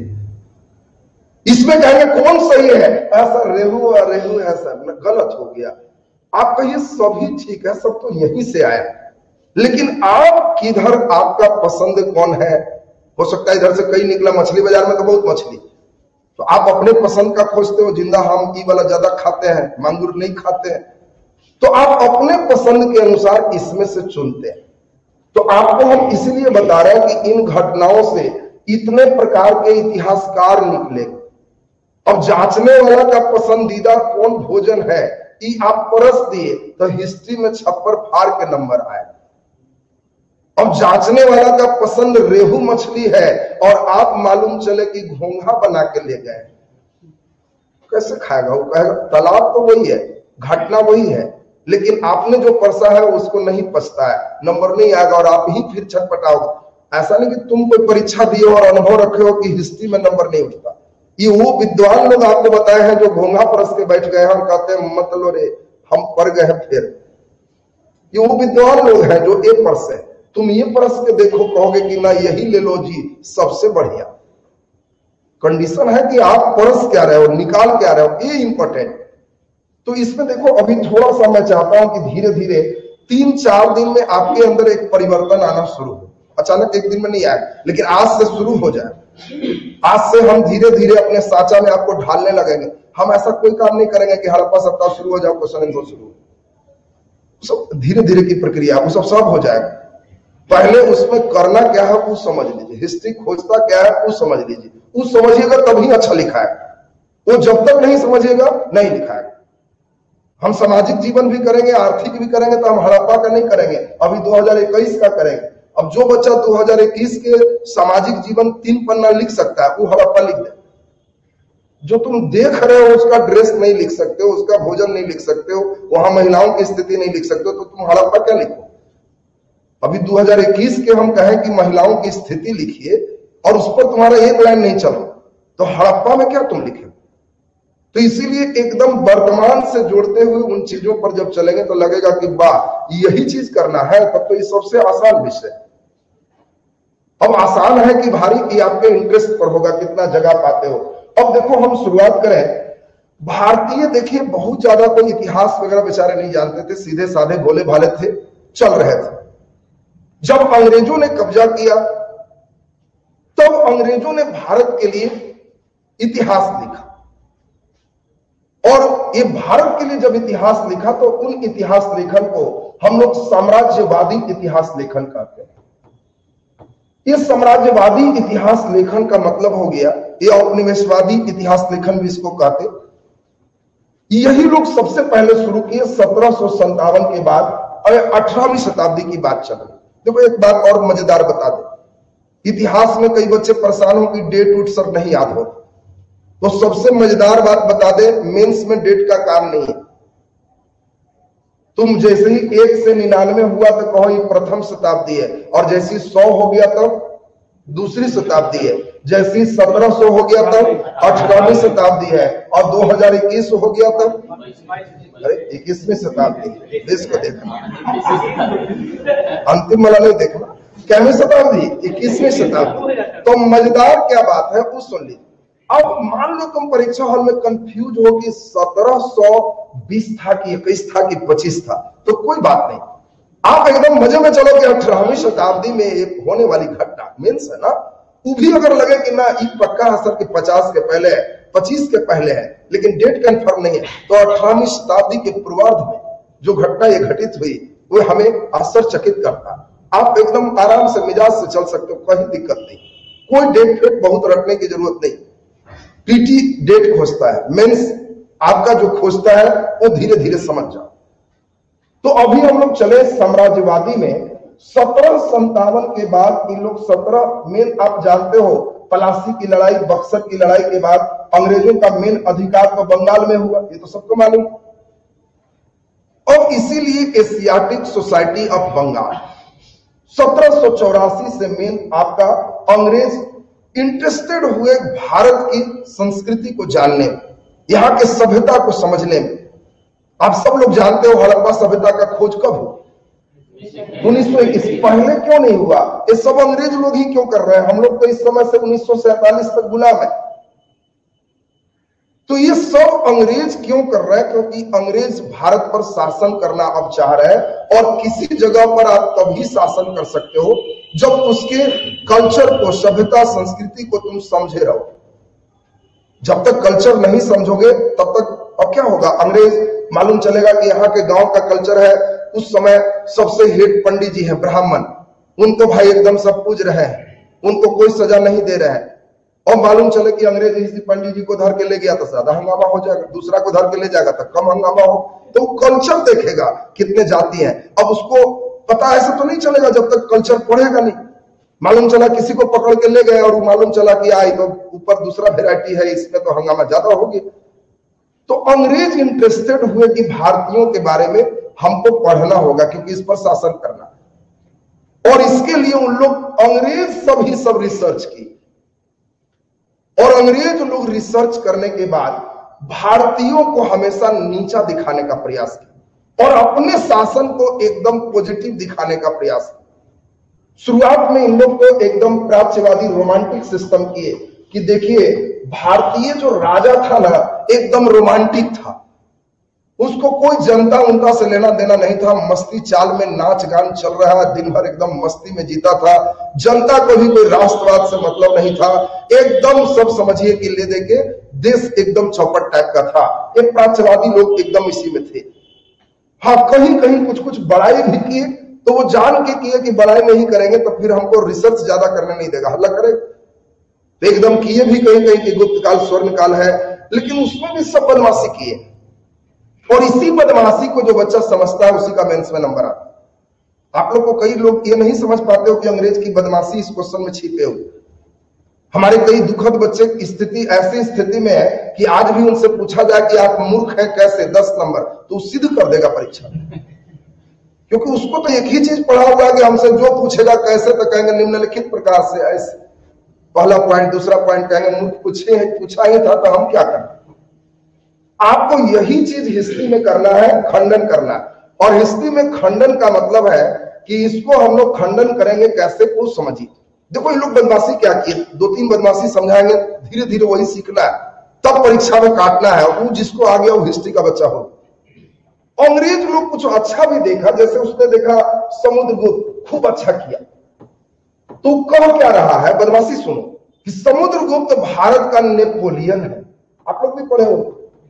इसमें कहेंगे कौन सही है, ऐसा रेहू है सर, गलत हो गया। आप कहिए सभी ठीक है, सब तो यहीं से आया, लेकिन आप किधर, आपका पसंद कौन है। हो सकता है इधर से कई निकला, मछली बाजार में तो बहुत मछली, तो आप अपने पसंद का खोजते हो, जिंदा हम ई वाला ज्यादा खाते हैं, मांगुर नहीं खाते हैं, तो आप अपने पसंद के अनुसार इसमें से चुनते हैं। तो आपको हम इसलिए बता रहे हैं कि इन घटनाओं से इतने प्रकार के इतिहासकार निकले। अब जांचने वाला का पसंदीदा कौन भोजन है, ये आप परस दिए तो हिस्ट्री में छप्पर फाड़ के नंबर आए। अब जांचने वाला का पसंद रेहू मछली है और आप मालूम चले कि घोंघा बना के ले गए, कैसे खाएगा वो? कहेगा तालाब तो वही है, घटना वही है, लेकिन आपने जो परसा है उसको नहीं पछता है, नंबर नहीं आएगा और आप ही फिर छटपटाओगे। ऐसा नहीं कि तुम कोई परीक्षा दिए और अनुभव रखे हो कि हिस्ट्री में नंबर नहीं उठता। ये वो विद्वान लोग आपको बताए हैं जो घोंघा परस के बैठ गए हैं और कहते हैं मत लो रे हम पढ़ गए हैं फिर। ये वो विद्वान लोग हैं जो एक परस है, तुम ये परस के देखो, कहोगे कि ना यही ले लो जी सबसे बढ़िया। कंडीशन है कि आप परस क्या रहे हो, निकाल क्या रहे हो, ये इंपॉर्टेंट। तो इसमें देखो अभी थोड़ा सा मैं चाहता हूं कि धीरे धीरे 3-4 दिन में आपके अंदर एक परिवर्तन आना शुरू हो। अचानक एक दिन में नहीं आए, लेकिन आज से शुरू हो जाए। आज से हम धीरे धीरे अपने साचा में आपको ढालने लगेंगे। हम ऐसा कोई काम नहीं करेंगे कि हड़प्पा सप्ताह शुरू हो जाए, क्वेश्चन आंसर शुरू हो, सब धीरे धीरे की प्रक्रिया, वो सब हो जाएगा। पहले उसमें करना क्या है वो समझ लीजिए, हिस्ट्री खोजता क्या है वो समझ लीजिए, वो समझिएगा तभी अच्छा लिखा है, वो जब तक नहीं समझिएगा नहीं लिखा है। हम सामाजिक जीवन भी करेंगे, आर्थिक भी करेंगे, तो हम हड़प्पा का नहीं करेंगे, अभी 2021 का करेंगे। अब जो बच्चा 2021 के सामाजिक जीवन 3 पन्ना लिख सकता है वो हड़प्पा लिख दे। जो तुम देख रहे हो उसका ड्रेस नहीं लिख सकते हो, उसका भोजन नहीं लिख सकते हो, वहां महिलाओं की स्थिति नहीं लिख सकते हो, तो तुम हड़प्पा क्या लिखो? अभी 2021 के हम कहें कि महिलाओं की स्थिति लिखिए और उस पर तुम्हारा एक लाइन नहीं चलो, तो हड़प्पा में क्या तुम लिखे? तो इसीलिए एकदम वर्तमान से जोड़ते हुए उन चीजों पर जब चलेंगे तो लगेगा कि वाह यही चीज करना है, तब तो ये सबसे आसान विषय। अब आसान है कि भारी, कि आपके इंटरेस्ट पर होगा, कितना जगह पाते हो। अब देखो हम शुरुआत करें, भारतीय देखिए बहुत ज्यादा कोई इतिहास वगैरह बेचारे नहीं जानते थे, सीधे साधे भोले भाले थे, चल रहे थे। जब अंग्रेजों ने कब्जा किया तब अंग्रेजों ने भारत के लिए इतिहास लिखा, और ये भारत के लिए जब इतिहास लिखा तो उन इतिहास लेखन को हम लोग साम्राज्यवादी इतिहास लेखन कहते हैं। ये साम्राज्यवादी इतिहास लेखन का मतलब हो गया, ये औपनिवेशवादी इतिहास लेखन भी इसको कहते। यही लोग सबसे पहले शुरू किए 1757 के बाद, और 18वीं शताब्दी की बात चल रही। देखो एक बात और मजेदार बता दे, इतिहास में कई बच्चे परेशान हो कि डेट उट सर नहीं याद हो, तो सबसे मजेदार बात बता दे, मेंस में डेट का काम नहीं है। तुम जैसे ही 1 से 99 हुआ तो कहो ये प्रथम शताब्दी है, और जैसे 100 हो गया तब दूसरी शताब्दी है, जैसे 1700 हो गया तब 18वीं शताब्दी है, और 2021 हो गया तब अरे 21वीं शताब्दी। देश को देखना, अंतिम वाला नहीं देखना, कैवी शताब्दी 21वीं शताब्दी। तो मजेदार क्या बात है वो सुन ली। अब मान लो तुम परीक्षा हॉल में कंफ्यूज हो कि 1720 था कि 21 था कि 25 था, तो कोई बात नहीं, आप एकदम मजे में चलो कि 18वीं शताब्दी में एक होने वाली घटना मेंस है ना, वो भी अगर लगे कि ना ये पक्का है सर कि 50 के पहले है, 25 के पहले है, लेकिन डेट कंफर्म नहीं है, तो 18वीं शताब्दी के पूर्वार्ध में जो घटना ये घटित हुई वो हमें आश्चर्यचकित करता। आप एकदम आराम से मिजाज से चल सकते हो, कोई दिक्कत नहीं, कोई डेट फेट बहुत रखने की जरूरत नहीं। पीटी डेट खोजता है, मेंस आपका जो खोजता है वो धीरे धीरे समझ जाओ। तो अभी हम लोग चले साम्राज्यवादी में। 1757 के बाद इन लोग 17 मेन, आप जानते हो पलासी की लड़ाई, बक्सर की लड़ाई के बाद अंग्रेजों का मेन अधिकार तो बंगाल में हुआ, ये तो सबको मालूम। और इसीलिए एशियाटिक सोसाइटी ऑफ बंगाल 1784 से मेन आपका अंग्रेज इंटरेस्टेड हुए भारत की संस्कृति को जानने में, यहां के सभ्यता को समझने में। आप सब लोग जानते हो हड़प्पा सभ्यता का खोज कब हुआ? 1921। पहले क्यों नहीं हुआ? ये सब अंग्रेज लोग ही क्यों कर रहे हैं? हम लोग तो इस समय से 1947 तक गुलाम है। तो ये सब अंग्रेज क्यों कर रहे हैं? क्योंकि अंग्रेज भारत पर शासन करना अब चाह रहे हैं, और किसी जगह पर आप तभी शासन कर सकते हो जब उसके कल्चर को, सभ्यता, संस्कृति को तुम समझे रहो। जब तक कल्चर नहीं समझोगे तब तक अब क्या होगा? अंग्रेज मालूम चलेगा कि यहाँ के गांव का कल्चर है, उस समय सबसे हेड पंडित जी हैं ब्राह्मण, उनको भाई एकदम सब पूज रहे हैं, उनको कोई सजा नहीं दे रहे हैं, और मालूम चले कि अंग्रेज इसी पंडित जी को धर के ले गया तो ज्यादा हंगामा हो जाएगा, दूसरा को धर के ले जाएगा तो कम हंगामा हो। तो कल्चर देखेगा कितने जाति हैं। अब उसको पता ऐसे तो नहीं चलेगा जब तक कल्चर पढ़ेगा नहीं। मालूम चला किसी को पकड़ के ले गए और मालूम चला कि आई तो ऊपर दूसरा वेराइटी है, इसमें तो हंगामा ज्यादा होगी। तो अंग्रेज इंटरेस्टेड हुए कि भारतीयों के बारे में हमको पढ़ना होगा, क्योंकि इस पर शासन करना। और इसके लिए उन लोग अंग्रेज सब रिसर्च की, और अंग्रेज लोग रिसर्च करने के बाद भारतीयों को हमेशा नीचा दिखाने का प्रयास किया और अपने शासन को एकदम पॉजिटिव दिखाने का प्रयास किया। शुरुआत में इन लोग को एकदम प्राच्यवादी रोमांटिक सिस्टम किए कि देखिए भारतीय जो राजा था ना एकदम रोमांटिक था, उसको कोई जनता उनका से लेना देना नहीं था, मस्ती चाल में नाच गान चल रहा है, दिन भर एकदम मस्ती में जीता था, जनता को भी कोई राष्ट्रवाद से मतलब नहीं था, एकदम सब समझिए कि ले दे के देश एकदम चौपट टाइप का था। ये प्राच्यवादी लोग एकदम इसी में थे। हाँ, कहीं कहीं कुछ कुछ बड़ाई भी किए, तो वो जान के किए कि बड़ाई नहीं करेंगे तो फिर हमको रिसर्च ज्यादा करने नहीं देगा, हल्ला करे, तो एकदम किए भी कहीं कहीं कि गुप्त काल स्वर्ण काल है, लेकिन उसमें भी सब बदमाशी किए। और इसी बदमाशी को जो बच्चा समझता है उसी का मेंस में नंबर आता है। आप लोग को कई लोग ये नहीं समझ पाते हो कि अंग्रेज की बदमाशी इस क्वेश्चन में छिपे हुए। हमारे कई दुखद बच्चे स्थिति ऐसी स्थिति में है कि आज भी उनसे पूछा जाए कि आप मूर्ख हैं कैसे, 10 नंबर तो सिद्ध कर देगा परीक्षा में, क्योंकि उसको तो एक ही चीज पढ़ा हुआ है कि हमसे जो पूछेगा कैसे तो कहेंगे निम्नलिखित प्रकार से ऐसे, पहला पॉइंट, दूसरा पॉइंट कहेंगे मूर्ख पूछा ही था तो हम क्या करें। आपको यही चीज हिस्ट्री में करना है, खंडन करना है। और हिस्ट्री में खंडन का मतलब है कि इसको हम लोग खंडन करेंगे कैसे वो समझिए। देखो ये लोग बदमाशी क्या किए, 2-3 बदमाशी समझाएंगे, धीरे धीरे वही सीखना है, तब परीक्षा में काटना है। वो जिसको आ गया वो हिस्ट्री का बच्चा हो। अंग्रेज लोग कुछ अच्छा भी देखा, जैसे उसने देखा समुद्रगुप्त खूब अच्छा किया, तो कह क्या रहा है, बदमाशी सुनो, कि समुद्रगुप्त भारत का नेपोलियन है। आप लोग भी पढ़े हो,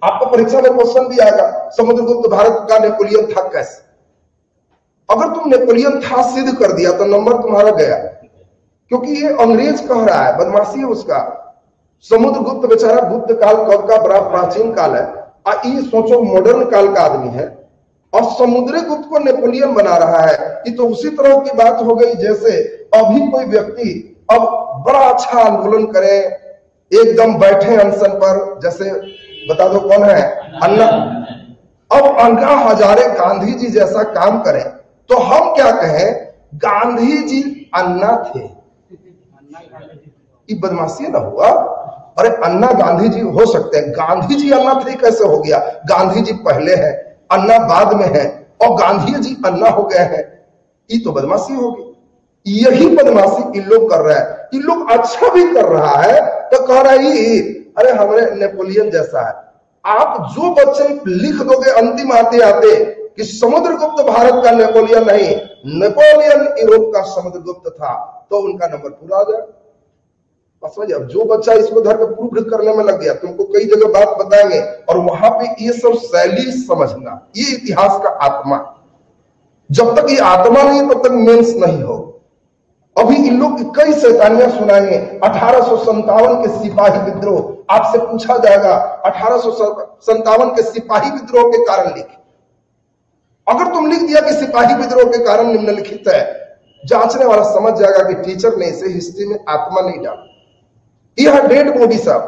आपको परीक्षा में क्वेश्चन भी आएगा समुद्रगुप्त भारत का नेपोलियन था कैसे। अगर तुम नेपोलियन था सिद्ध कर दिया तो नंबर तुम्हारा गया, क्योंकि ये अंग्रेज कह रहा है, बदमाशी है उसका। समुद्रगुप्त बेचारा गुप्त काल कब का, बड़ा प्राचीन काल है। ये सोचो मॉडर्न काल का आदमी है और समुद्रगुप्त को नेपोलियन बना रहा है। ये तो उसी तरह की बात हो गई जैसे अभी कोई व्यक्ति अब बड़ा अच्छा आंदोलन करे, एकदम बैठे अनशन पर, जैसे बता दो कौन है, अन्ना। अब अन्ना हजारे गांधी जी जैसा काम करें तो हम क्या कहें, गांधी जी अन्ना थे। ये बदमाशी ना हुआ। अरे अन्ना गांधी जी हो सकते हैं, गांधी जी अन्ना थे कैसे हो गया? गांधी जी पहले हैं, अन्ना बाद में है, और गांधी जी अन्ना हो गए हैं। ये तो बदमाशी होगी। यही बदमाशी इन लोग कर रहा है। इन लोग अच्छा भी कर रहा है तो कह रहा है अरे हमारे नेपोलियन जैसा है। आप जो बच्चे लिख दोगे अंतिम आते आते कि समुद्रगुप्त भारत का नेपोलियन नहीं, नेपोलियन यूरोप का समुद्रगुप्त था, तो उनका नंबर पूरा आ जाए। समझिए, अब जो बच्चा इसको धर के प्रूव करने में लग गया, तुमको कई जगह बात बताएंगे, और वहां पे ये सब शैली समझना, ये इतिहास का आत्मा। जब तक ये आत्मा नहीं तब तक मेंस नहीं हो। अभी इन लोग कई शैतानियां सुनाएंगे। 1857 के सिपाही विद्रोह, आपसे पूछा जाएगा 1857 के सिपाही विद्रोह के कारण लिखे। अगर तुम लिख दिया कि सिपाही विद्रोह के कारण निम्नलिखित है, जांचने वाला समझ जाएगा कि टीचर ने इसे हिस्ट्री में आत्मा नहीं डाला, यह डेड बॉडी। साहब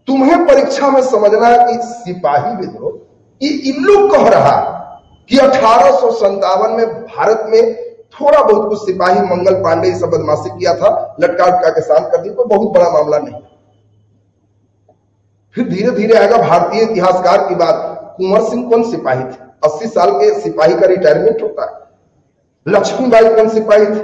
तुम्हें परीक्षा में समझना है कि सिपाही विद्रोह, ये इन लोग कह रहा कि 1857 में भारत में थोड़ा बहुत कुछ सिपाही मंगल पांडे सब बदमाशी किया था, लटका उटका के शांत कर दी, कोई बहुत बड़ा मामला नहीं। फिर धीरे धीरे आएगा भारतीय इतिहासकार की बात, कुंवर सिंह कौन सिपाही थे? 80 साल के सिपाही का रिटायरमेंट होता है। लक्ष्मीबाई कौन सिपाही थे?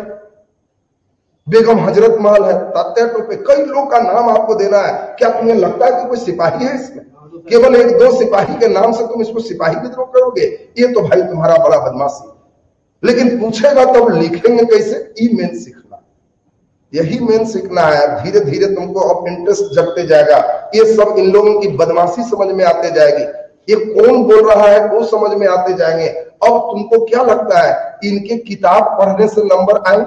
बेगम हजरत महल है, तात्या टोपे, कई लोग का नाम आपको देना है। क्या तुम्हें लगता है कि कोई सिपाही है इसमें? केवल एक दो सिपाही के नाम से तुम इसको सिपाही विद्रोह करोगे? ये तो भाई तुम्हारा बड़ा बदमाशी। लेकिन पूछेगा तब लिखेंगे कैसे? ई मेन सीखना, यही मेन सीखना है। धीरे धीरे तुमको अब इंटरेस्ट जगते जाएगा, ये सब इन लोगों की बदमाशी समझ में आते जाएगी, ये कौन बोल रहा है वो समझ में आते जाएंगे। अब तुमको क्या लगता है इनके किताब पढ़ने से नंबर आए?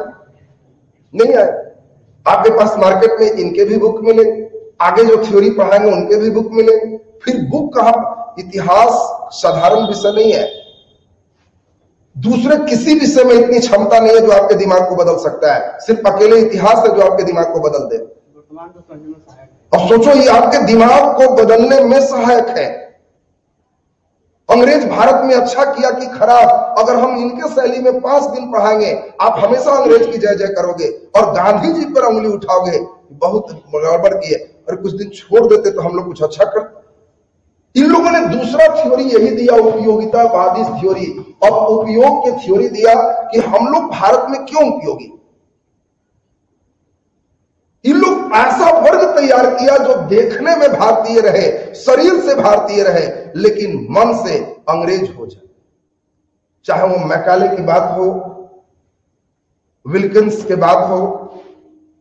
नहीं आए। आपके पास मार्केट में इनके भी बुक मिले, आगे जो थ्योरी पढ़ाएंगे उनके भी बुक मिले। फिर बुक कहा, इतिहास साधारण विषय नहीं है। दूसरे किसी विषय में इतनी क्षमता नहीं है जो आपके दिमाग को बदल सकता है। सिर्फ अकेले इतिहास है जो आपके दिमाग को बदल दे। और सोचो ये आपके दिमाग को बदलने में सहायक है। अंग्रेज भारत में अच्छा किया कि खराब, अगर हम इनके शैली में 5 दिन पढ़ाएंगे, आप हमेशा अंग्रेज की जय जय करोगे और गांधी जी पर उंगली उठाओगे, बहुत गड़बड़ की है। और कुछ दिन छोड़ देते तो हम लोग कुछ अच्छा करते। इन लोगों ने दूसरा थ्योरी यही दिया, उपयोगितावादी थ्योरी। अब उपयोग की थ्योरी दिया कि हम लोग भारत में क्यों उपयोगी। इन लोग ऐसा वर्ग तैयार किया जो देखने में भारतीय रहे, शरीर से भारतीय रहे, लेकिन मन से अंग्रेज हो जाए। चाहे वो मैकाले की बात हो, विल्किंस की बात हो,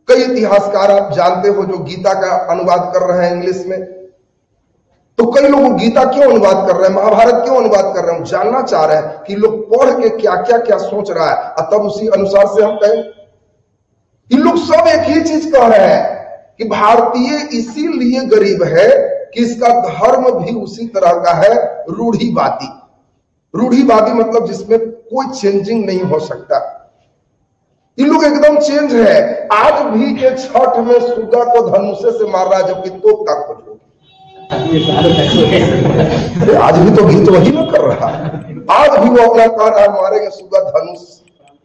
कई इतिहासकार आप जानते हो जो गीता का अनुवाद कर रहे हैं इंग्लिश में। तो कई लोग गीता क्यों अनुवाद कर रहे हैं, महाभारत क्यों अनुवाद कर रहे हैं, जानना चाह रहे हैं कि लोग पढ़ के क्या क्या क्या सोच रहा है, और तब उसी अनुसार से हम कहें। इन लोग सब एक ही चीज कह रहे हैं कि भारतीय इसीलिए गरीब है कि इसका धर्म भी उसी तरह का है, रूढ़िवादी। रूढ़िवादी मतलब जिसमें कोई चेंजिंग नहीं हो सकता। इन लोग एकदम चेंज है। आज भी के छठ में सुगा को धनुषे से मार रहा है, जबकि तोप का खोज हो। आज भी तो गीत वही ना कर रहा है। आज भी वो अपना कह रहा है मारेंगे सुगा धनुष,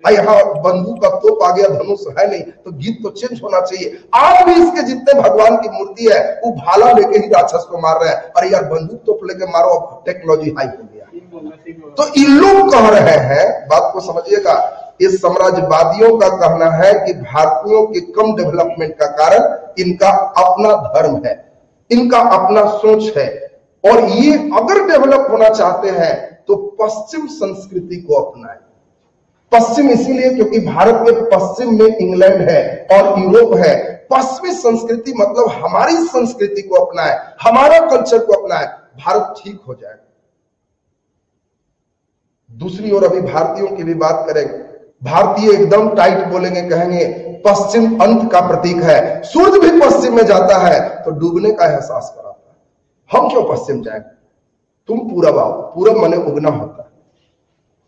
यहाँ बंदूक का तोप आ गया, धनुष है नहीं, तो गीत तो चेंज होना चाहिए। आज भी इसके जितने भगवान की मूर्ति है वो भाला लेके ही राक्षस को मार रहे हैं। अरे यार बंदूक तोप लेके मारो, अब टेक्नोलॉजी हाई हो गया। तो इन लोग कह रहे हैं, बात को समझिएगा, ये साम्राज्यवादियों का कहना है कि भारतीयों के कम डेवलपमेंट का कारण इनका अपना धर्म है, इनका अपना सोच है। और ये अगर डेवलप होना चाहते हैं तो पश्चिम संस्कृति को अपनाएं। पश्चिम इसीलिए क्योंकि भारत में पश्चिम में इंग्लैंड है और यूरोप है, पश्चिमी संस्कृति मतलब हमारी संस्कृति को अपनाए, हमारा कल्चर को अपनाए, भारत ठीक हो जाएगा। दूसरी ओर अभी भारतीयों की भी बात करेंगे। भारतीय एकदम टाइट बोलेंगे, कहेंगे पश्चिम अंत का प्रतीक है, सूर्य भी पश्चिम में जाता है तो डूबने का एहसास कराता है। हम क्यों पश्चिम जाएंगे, तुम पूरब आओ, पूरब मने उगना होता है।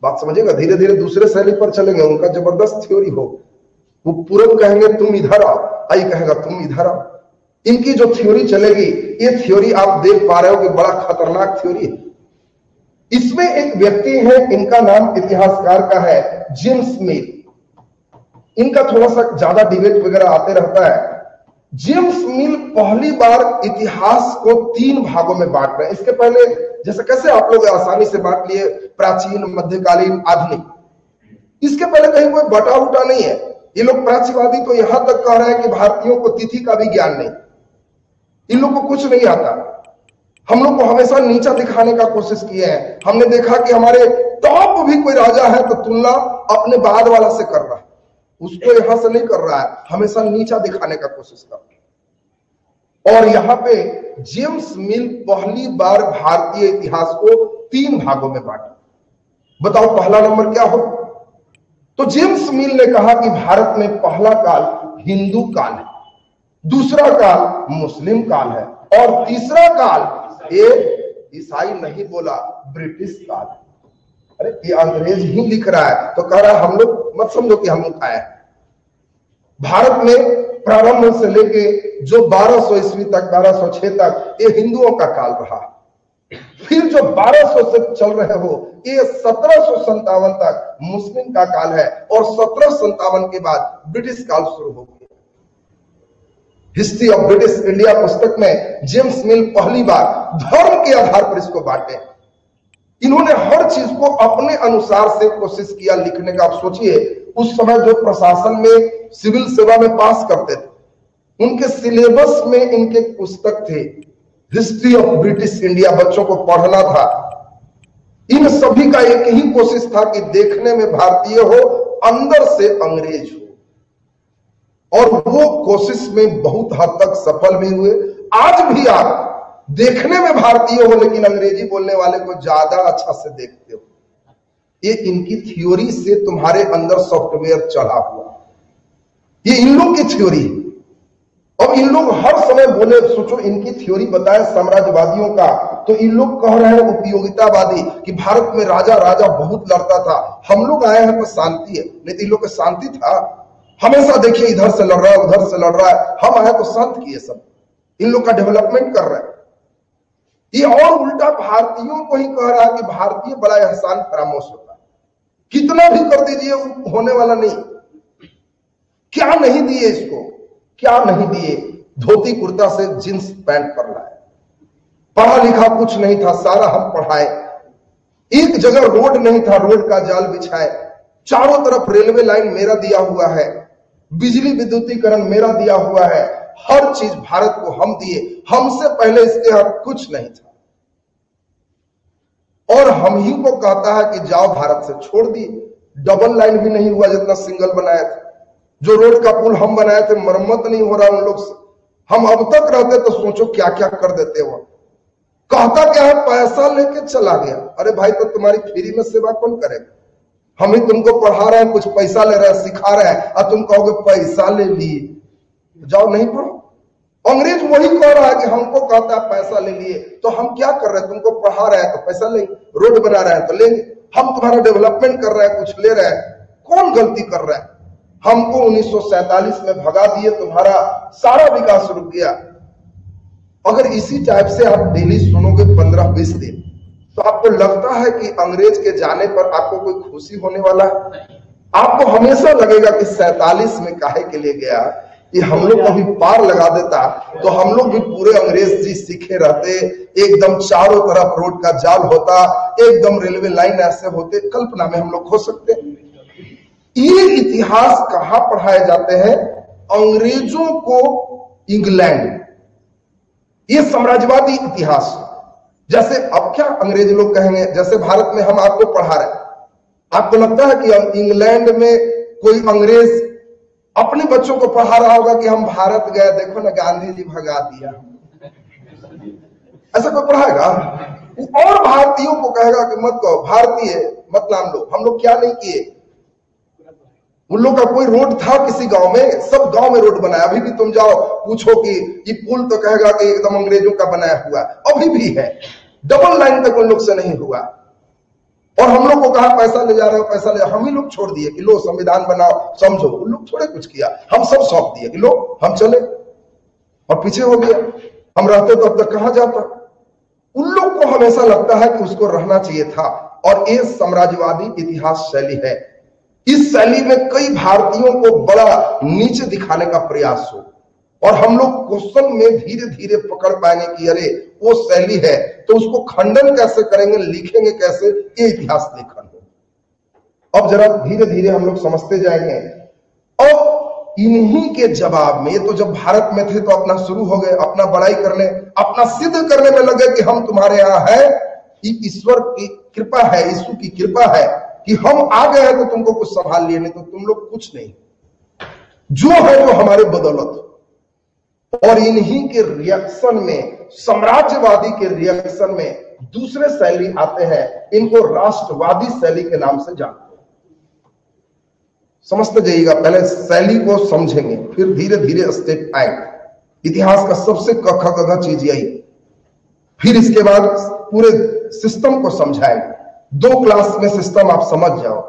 बात समझिएगा, धीरे धीरे दूसरे शैली पर चलेंगे, उनका जबरदस्त थ्योरी हो। वो पूरब कहेंगे तुम इधर आओ, आई कहेगा तुम इधर आओ। इनकी जो थ्योरी चलेगी, ये थ्योरी आप देख पा रहे हो कि बड़ा खतरनाक थ्योरी है। इसमें एक व्यक्ति है, इनका नाम इतिहासकार का है जेम्स मिल। इनका थोड़ा सा ज्यादा डिबेट वगैरह आते रहता है। जेम्स मिल पहली बार इतिहास को 3 भागों में बांट रहे हैं। इसके पहले जैसे कैसे आप लोग आसानी से बांट लिए प्राचीन, मध्यकालीन, आधुनिक, इसके पहले कहीं कोई बटा उटा नहीं है। ये लोग प्राचीनवादी तो यहां तक कह रहे हैं कि भारतीयों को तिथि का भी ज्ञान नहीं, इन लोग को कुछ नहीं आता। हम लोग को हमेशा नीचा दिखाने का कोशिश किए हैं। हमने देखा कि हमारे टॉप भी कोई राजा है तो तुलना अपने बाद वाला से कर रहा है, उसको यहां से नहीं कर रहा है, हमेशा नीचा दिखाने का कोशिश कर रहा है। और यहां पे जेम्स मिल पहली बार भारतीय इतिहास को 3 भागों में बांटा। बताओ पहला नंबर क्या हो? तो जेम्स मिल ने कहा कि भारत में पहला काल हिंदू काल है, दूसरा काल मुस्लिम काल है और तीसरा काल ये ईसाई नहीं बोला, ब्रिटिश काल। अरे ये अंग्रेज ही लिख रहा है तो कह रहा है हम लोग मत समझो कि हम लोग आए हैं। भारत में प्रारंभ से लेके जो 1200 ईस्वी तक, 1206 तक ये हिंदुओं का काल रहा। फिर जो 1200 से चल रहे हो ये 1757 तक मुस्लिम का काल है और 1757 के बाद ब्रिटिश काल शुरू हो गया। हिस्ट्री ऑफ ब्रिटिश इंडिया पुस्तक में जेम्स मिल पहली बार धर्म के आधार पर इसको बांटे। इन्होंने हर चीज को अपने अनुसार से कोशिश किया लिखने का। आप सोचिए उस समय जो प्रशासन में सिविल सेवा में पास करते थे, उनके सिलेबस में इनके पुस्तक थे हिस्ट्री ऑफ ब्रिटिश इंडिया, बच्चों को पढ़ना था। इन सभी का एक ही कोशिश था कि देखने में भारतीय हो, अंदर से अंग्रेज हो। और वो कोशिश में बहुत हद तक सफल भी हुए। आज भी आप देखने में भारतीय हो लेकिन अंग्रेजी बोलने वाले को ज्यादा अच्छा से देखते हो। ये इनकी थ्योरी से तुम्हारे अंदर सॉफ्टवेयर चढ़ा हुआ, ये इन लोग की थ्योरी। अब इन लोग हर समय बोले, सोचो इनकी थ्योरी बताए साम्राज्यवादियों का, तो इन लोग कह रहे हैं उपयोगितावादी कि भारत में राजा राजा बहुत लड़ता था, हम लोग आए हैं तो शांति है। नहीं तो इन लोग का शांति था, हमेशा देखिए इधर से लड़ रहा है उधर से लड़ रहा है, हम आए तो शांत किए सब। इन लोग का डेवलपमेंट कर रहे हैं। ये और उल्टा भारतीयों को ही कह रहा है कि भारतीय बड़ा एहसान फरामोश होता है, कितना भी कर दीजिए होने वाला नहीं। क्या नहीं दिए इसको, क्या नहीं दिए? धोती कुर्ता से जींस पैंट पर लाए, पढ़ा लिखा कुछ नहीं था, सारा हम पढ़ाए। एक जगह रोड नहीं था, रोड का जाल बिछाए। चारों तरफ रेलवे लाइन मेरा दिया हुआ है, बिजली विद्युतीकरण मेरा दिया हुआ है, हर चीज भारत को हम दिए, हमसे पहले इसके यहां कुछ नहीं था। और हम ही को कहता है कि जाओ भारत से छोड़ दिए। डबल लाइन भी नहीं हुआ जितना सिंगल बनाया था। जो रोड का पुल हम बनाए थे मरम्मत नहीं हो रहा उन लोग से। हम अब तक रहते तो सोचो क्या क्या कर देते। वो कहता क्या है, पैसा लेके चला गया। अरे भाई तो तुम्हारी फ्री में सेवा कौन करेगा? हम ही तुमको पढ़ा रहे हैं, कुछ पैसा ले रहे हैं, सिखा रहे हैं, और तुम कहोगे पैसा ले लिए, जाओ नहीं पढ़ो। अंग्रेज वही कह रहा है कि हमको कहता है पैसा ले लिए, तो हम क्या कर रहे हैं? तुमको पढ़ा रहे हैं तो पैसा लेंगे, रोड बना रहे हैं तो लेंगे, हम तुम्हारा डेवलपमेंट कर रहे हैं, कुछ ले रहे हैं। कौन गलती कर रहा है? हमको 1947 में भगा दिए, तुम्हारा सारा विकास रुक गया। अगर इसी टाइप से आप डेली सुनोगे 15-20 दिन, तो आपको लगता है कि अंग्रेज के जाने पर आपको कोई खुशी होने वाला है? आपको हमेशा लगेगा कि 47 में काहे के लिए गया, ये हम लोग कभी पार लगा देता तो हम लोग भी पूरे अंग्रेज जी सीखे रहते, एकदम चारों तरफ रोड का जाल होता, एकदम रेलवे लाइन ऐसे होते, कल्पना में हम लोग हो सकते हैं। ये इतिहास कहां पढ़ाए जाते हैं? अंग्रेजों को इंग्लैंड, ये साम्राज्यवादी इतिहास। जैसे अब क्या अंग्रेज लोग कहेंगे, जैसे भारत में हम आपको पढ़ा रहे हैं, आपको लगता है कि इंग्लैंड में कोई अंग्रेज अपने बच्चों को पढ़ा रहा होगा कि हम भारत गए, देखो ना गांधी जी भगा दिया। ऐसा कोई पढ़ाएगा? और भारतीयों को कहेगा कि मत कहो, भारतीय मत नाम लो। हम लोग क्या नहीं किए? उन लोग का कोई रोड था किसी गांव में? सब गांव में रोड बनाया। अभी भी तुम जाओ पूछो कि ये पुल, तो कहेगा कि एकदम अंग्रेजों का बनाया हुआ। अभी भी है, डबल लाइन तक उन लोग से नहीं हुआ। और हम लोग को कहा पैसा ले जा रहे हो, पैसा ले, हम ही लोग छोड़ दिए कि लो संविधान बनाओ, समझो। उन लोग थोड़े कुछ किया, हम सब सौंप दिए कि लो हम चले, और पीछे हो गया। हम रहते तो अब तक कहां जाता। उन लोग को हमेशा लगता है कि उसको रहना चाहिए था। और ये साम्राज्यवादी इतिहास शैली है। इस शैली में कई भारतीयों को बड़ा नीचे दिखाने का प्रयास हो, और हम लोग क्वेश्चन में धीरे धीरे पकड़ पाएंगे कि अरे वो शैली है, तो उसको खंडन कैसे करेंगे, लिखेंगे कैसे, ये इतिहास लेखन हो। अब जरा धीरे धीरे हम लोग समझते जाएंगे। और इन्हीं के जवाब में, ये तो जब भारत में थे तो अपना शुरू हो गए, अपना बड़ाई करने, अपना सिद्ध करने में लगे कि हम तुम्हारे यहां है, ईश्वर की कृपा है, यीशु की कृपा है कि हम आ गए हैं, तो तुमको कुछ संभाल लिए, नहीं तो तुम लोग कुछ नहीं, जो है वो हमारे बदौलत। और इन्हीं के रिएक्शन में, साम्राज्यवादी के रिएक्शन में दूसरे शैली आते हैं। इनको राष्ट्रवादी शैली के नाम से जानते हैं। समझते जाइएगा, पहले शैली को समझेंगे, फिर धीरे धीरे स्टेप आएंगे। इतिहास का सबसे कखा चीज यही। फिर इसके बाद पूरे सिस्टम को समझाएंगे। 2 क्लास में सिस्टम आप समझ जाओ,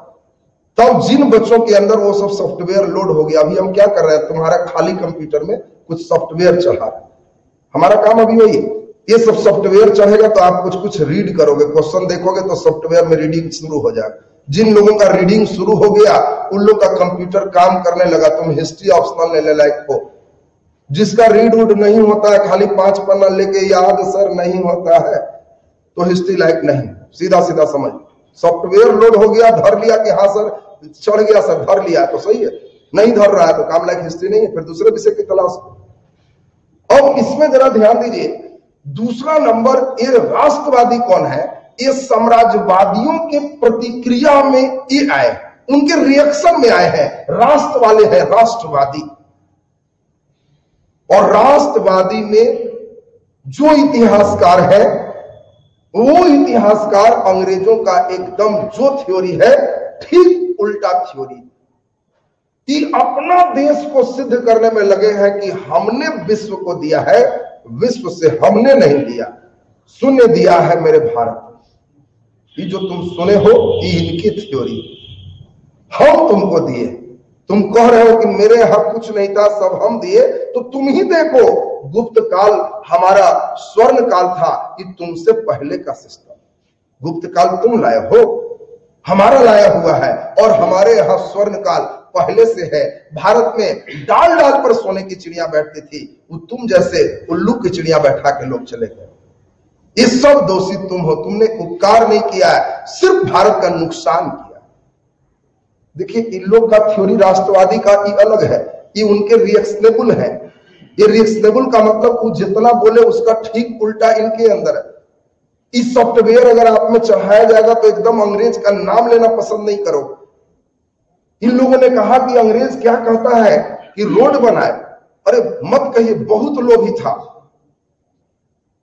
तब जिन बच्चों के अंदर वो सब सॉफ्टवेयर लोड हो गया। अभी हम क्या कर रहे हैं, तुम्हारा खाली कंप्यूटर में कुछ सॉफ्टवेयर चढ़ा रहे हैं। हमारा काम अभी वही, ये सब सॉफ्टवेयर चढ़ेगा तो आप कुछ कुछ रीड करोगे, क्वेश्चन देखोगे तो सॉफ्टवेयर में रीडिंग शुरू हो जाएगा। जिन लोगों का रीडिंग शुरू हो गया उन लोग का कंप्यूटर काम करने लगा। तुम हिस्ट्री ऑप्शनल लेने लायक हो। जिसका रीड वुड नहीं होता है, खाली 5 पन्ना लेके याद सर नहीं होता है, तो हिस्ट्री लायक नहीं। सीधा सीधा समझ, सॉफ्टवेयर लोड हो गया, धर लिया कि हाँ सर चढ़ गया, सर धर लिया तो सही है, नहीं धर रहा है तो काम लायक हिस्ट्री नहीं है, फिर दूसरे विषय की तलाश। अब इसमें जरा ध्यान दीजिए, दूसरा नंबर, ये राष्ट्रवादी कौन है? ये साम्राज्यवादियों के प्रतिक्रिया में ये आए, उनके रिएक्शन में आए हैं। राष्ट्र वाले हैं राष्ट्रवादी। और राष्ट्रवादी में जो इतिहासकार है, वो इतिहासकार अंग्रेजों का एकदम जो थ्योरी है, ठीक उल्टा थ्योरी, कि अपना देश को सिद्ध करने में लगे हैं कि हमने विश्व को दिया है, विश्व से हमने नहीं लिया, शून्य दिया है मेरे भारत। ये जो तुम सुने हो, ये इनकी थ्योरी, हम तुमको दिए। तुम कह रहे हो कि मेरे यहां कुछ नहीं था, सब हम दिए, तो तुम ही देखो, गुप्त काल हमारा स्वर्ण काल था, कि तुमसे पहले का सिस्टम। गुप्त काल तुम लाए हो, हमारा लाया हुआ है, और हमारे यहां स्वर्ण काल पहले से है। भारत में डाल डाल पर सोने की चिड़िया बैठती थी, वो तुम जैसे उल्लू की चिड़िया बैठा के लोग चले गए। ये सब दोषी तुम हो। तुमने उपकार नहीं किया है, सिर्फ भारत का नुकसान किया। देखिए, इन लोग का थ्योरी राष्ट्रवादी का ये अलग है, ये उनके रिएक्शनेबल है। ये रिएक्शनेबल का मतलब वो जितना बोले उसका ठीक उल्टा इनके अंदर है। इस सॉफ्टवेयर अगर आप में चढ़ाया जाएगा तो एकदम अंग्रेज का नाम लेना पसंद नहीं करोगे। इन लोगों ने कहा कि अंग्रेज क्या कहता है कि रोड बनाए, अरे मत कहिए, बहुत लोभी था।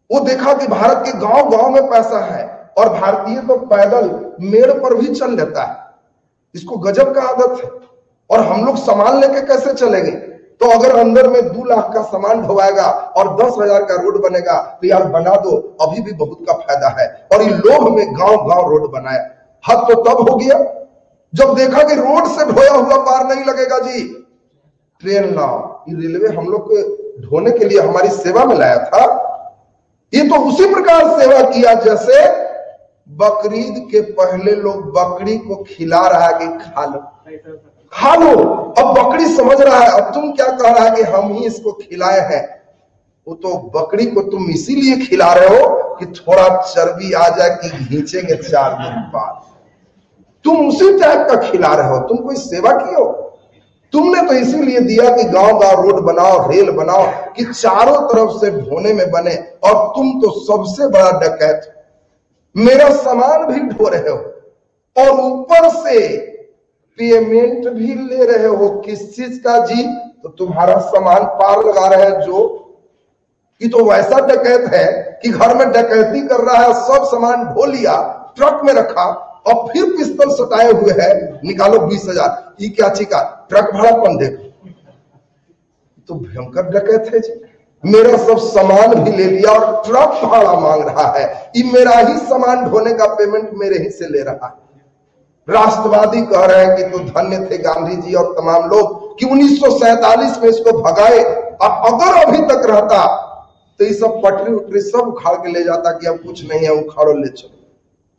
वो देखा कि भारत के गांव गांव में पैसा है, और भारतीय तो पैदल मेड़ पर भी चल लेता है, इसको गजब का आदत है, और हम लोग सामान लेके कैसे चलेंगे? तो अगर अंदर में 2 लाख का सामान ढोवाएगा और 10,000 का रोड बनेगा, तो यार बना दो, अभी भी बहुत का फायदा है। और इन लोभ में गांव गांव रोड बनाया। हद तो तब हो गया जब देखा कि रोड से ढोया हुआ पार नहीं लगेगा जी, ट्रेन लाओ। ये रेलवे हम लोग के ढोने के लिए हमारी सेवा में लाया था। ये तो उसी प्रकार सेवा किया जैसे बकरीद के पहले लोग बकरी को खिला रहा है कि खा लो खा लो। अब बकरी समझ रहा है, अब तुम क्या कह रहा है कि हम ही इसको खिलाए हैं। वो तो बकरी को तुम इसीलिए खिला रहे हो कि थोड़ा चर्बी आ जाए कि घींचेंगे 4 दिन बाद। तुम उसी टाइप का खिला रहे हो, तुम कोई सेवा की हो। तुमने तो इसीलिए दिया कि गांव गांव रोड बनाओ, रेल बनाओ, कि चारों तरफ से ढोने में बने। और तुम तो सबसे बड़ा डकैत, मेरा सामान भी ढो रहे हो, और ऊपर से पेमेंट भी ले रहे हो किस चीज का जी? तो तुम्हारा सामान पार लगा रहे हैं जो कि तो वैसा डकैत है कि घर में डकैती कर रहा है, सब सामान ढो लिया, ट्रक में रखा और फिर पिस्तौल सटाए हुए है, निकालो 20,000। ये क्या चीका? ट्रक भाड़ा कौन देगा? तो भयंकर डकैत है जी। मेरा सब सामान भी ले लिया और ट्रक भाड़ा मांग रहा है, ये मेरा ही सामान ढोने का पेमेंट मेरे ही से ले रहा है। राष्ट्रवादी कह रहे हैं कि तो धन्य थे गांधी जी और तमाम लोग कि 1947 में इसको भगाए, अगर अभी तक रहता तो ये सब पटरी उटरी सब उखाड़ के ले जाता कि अब कुछ नहीं है, उखाड़ो ले चलो।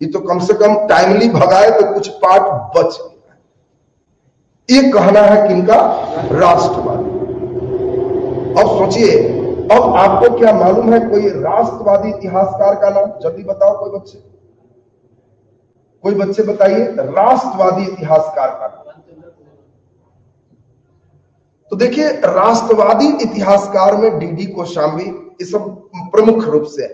ये तो कम से कम टाइमली भगाए तो कुछ पार्ट बच गया। ये कहना है किनका? राष्ट्रवादी। अब सोचिए, अब आपको क्या मालूम है कोई राष्ट्रवादी इतिहासकार का नाम? जल्दी बताओ कोई बच्चे, कोई बच्चे बताइए राष्ट्रवादी इतिहासकार का नाम। तो देखिए, राष्ट्रवादी इतिहासकार में डीडी कोशाम्बी ये सब प्रमुख रूप से है।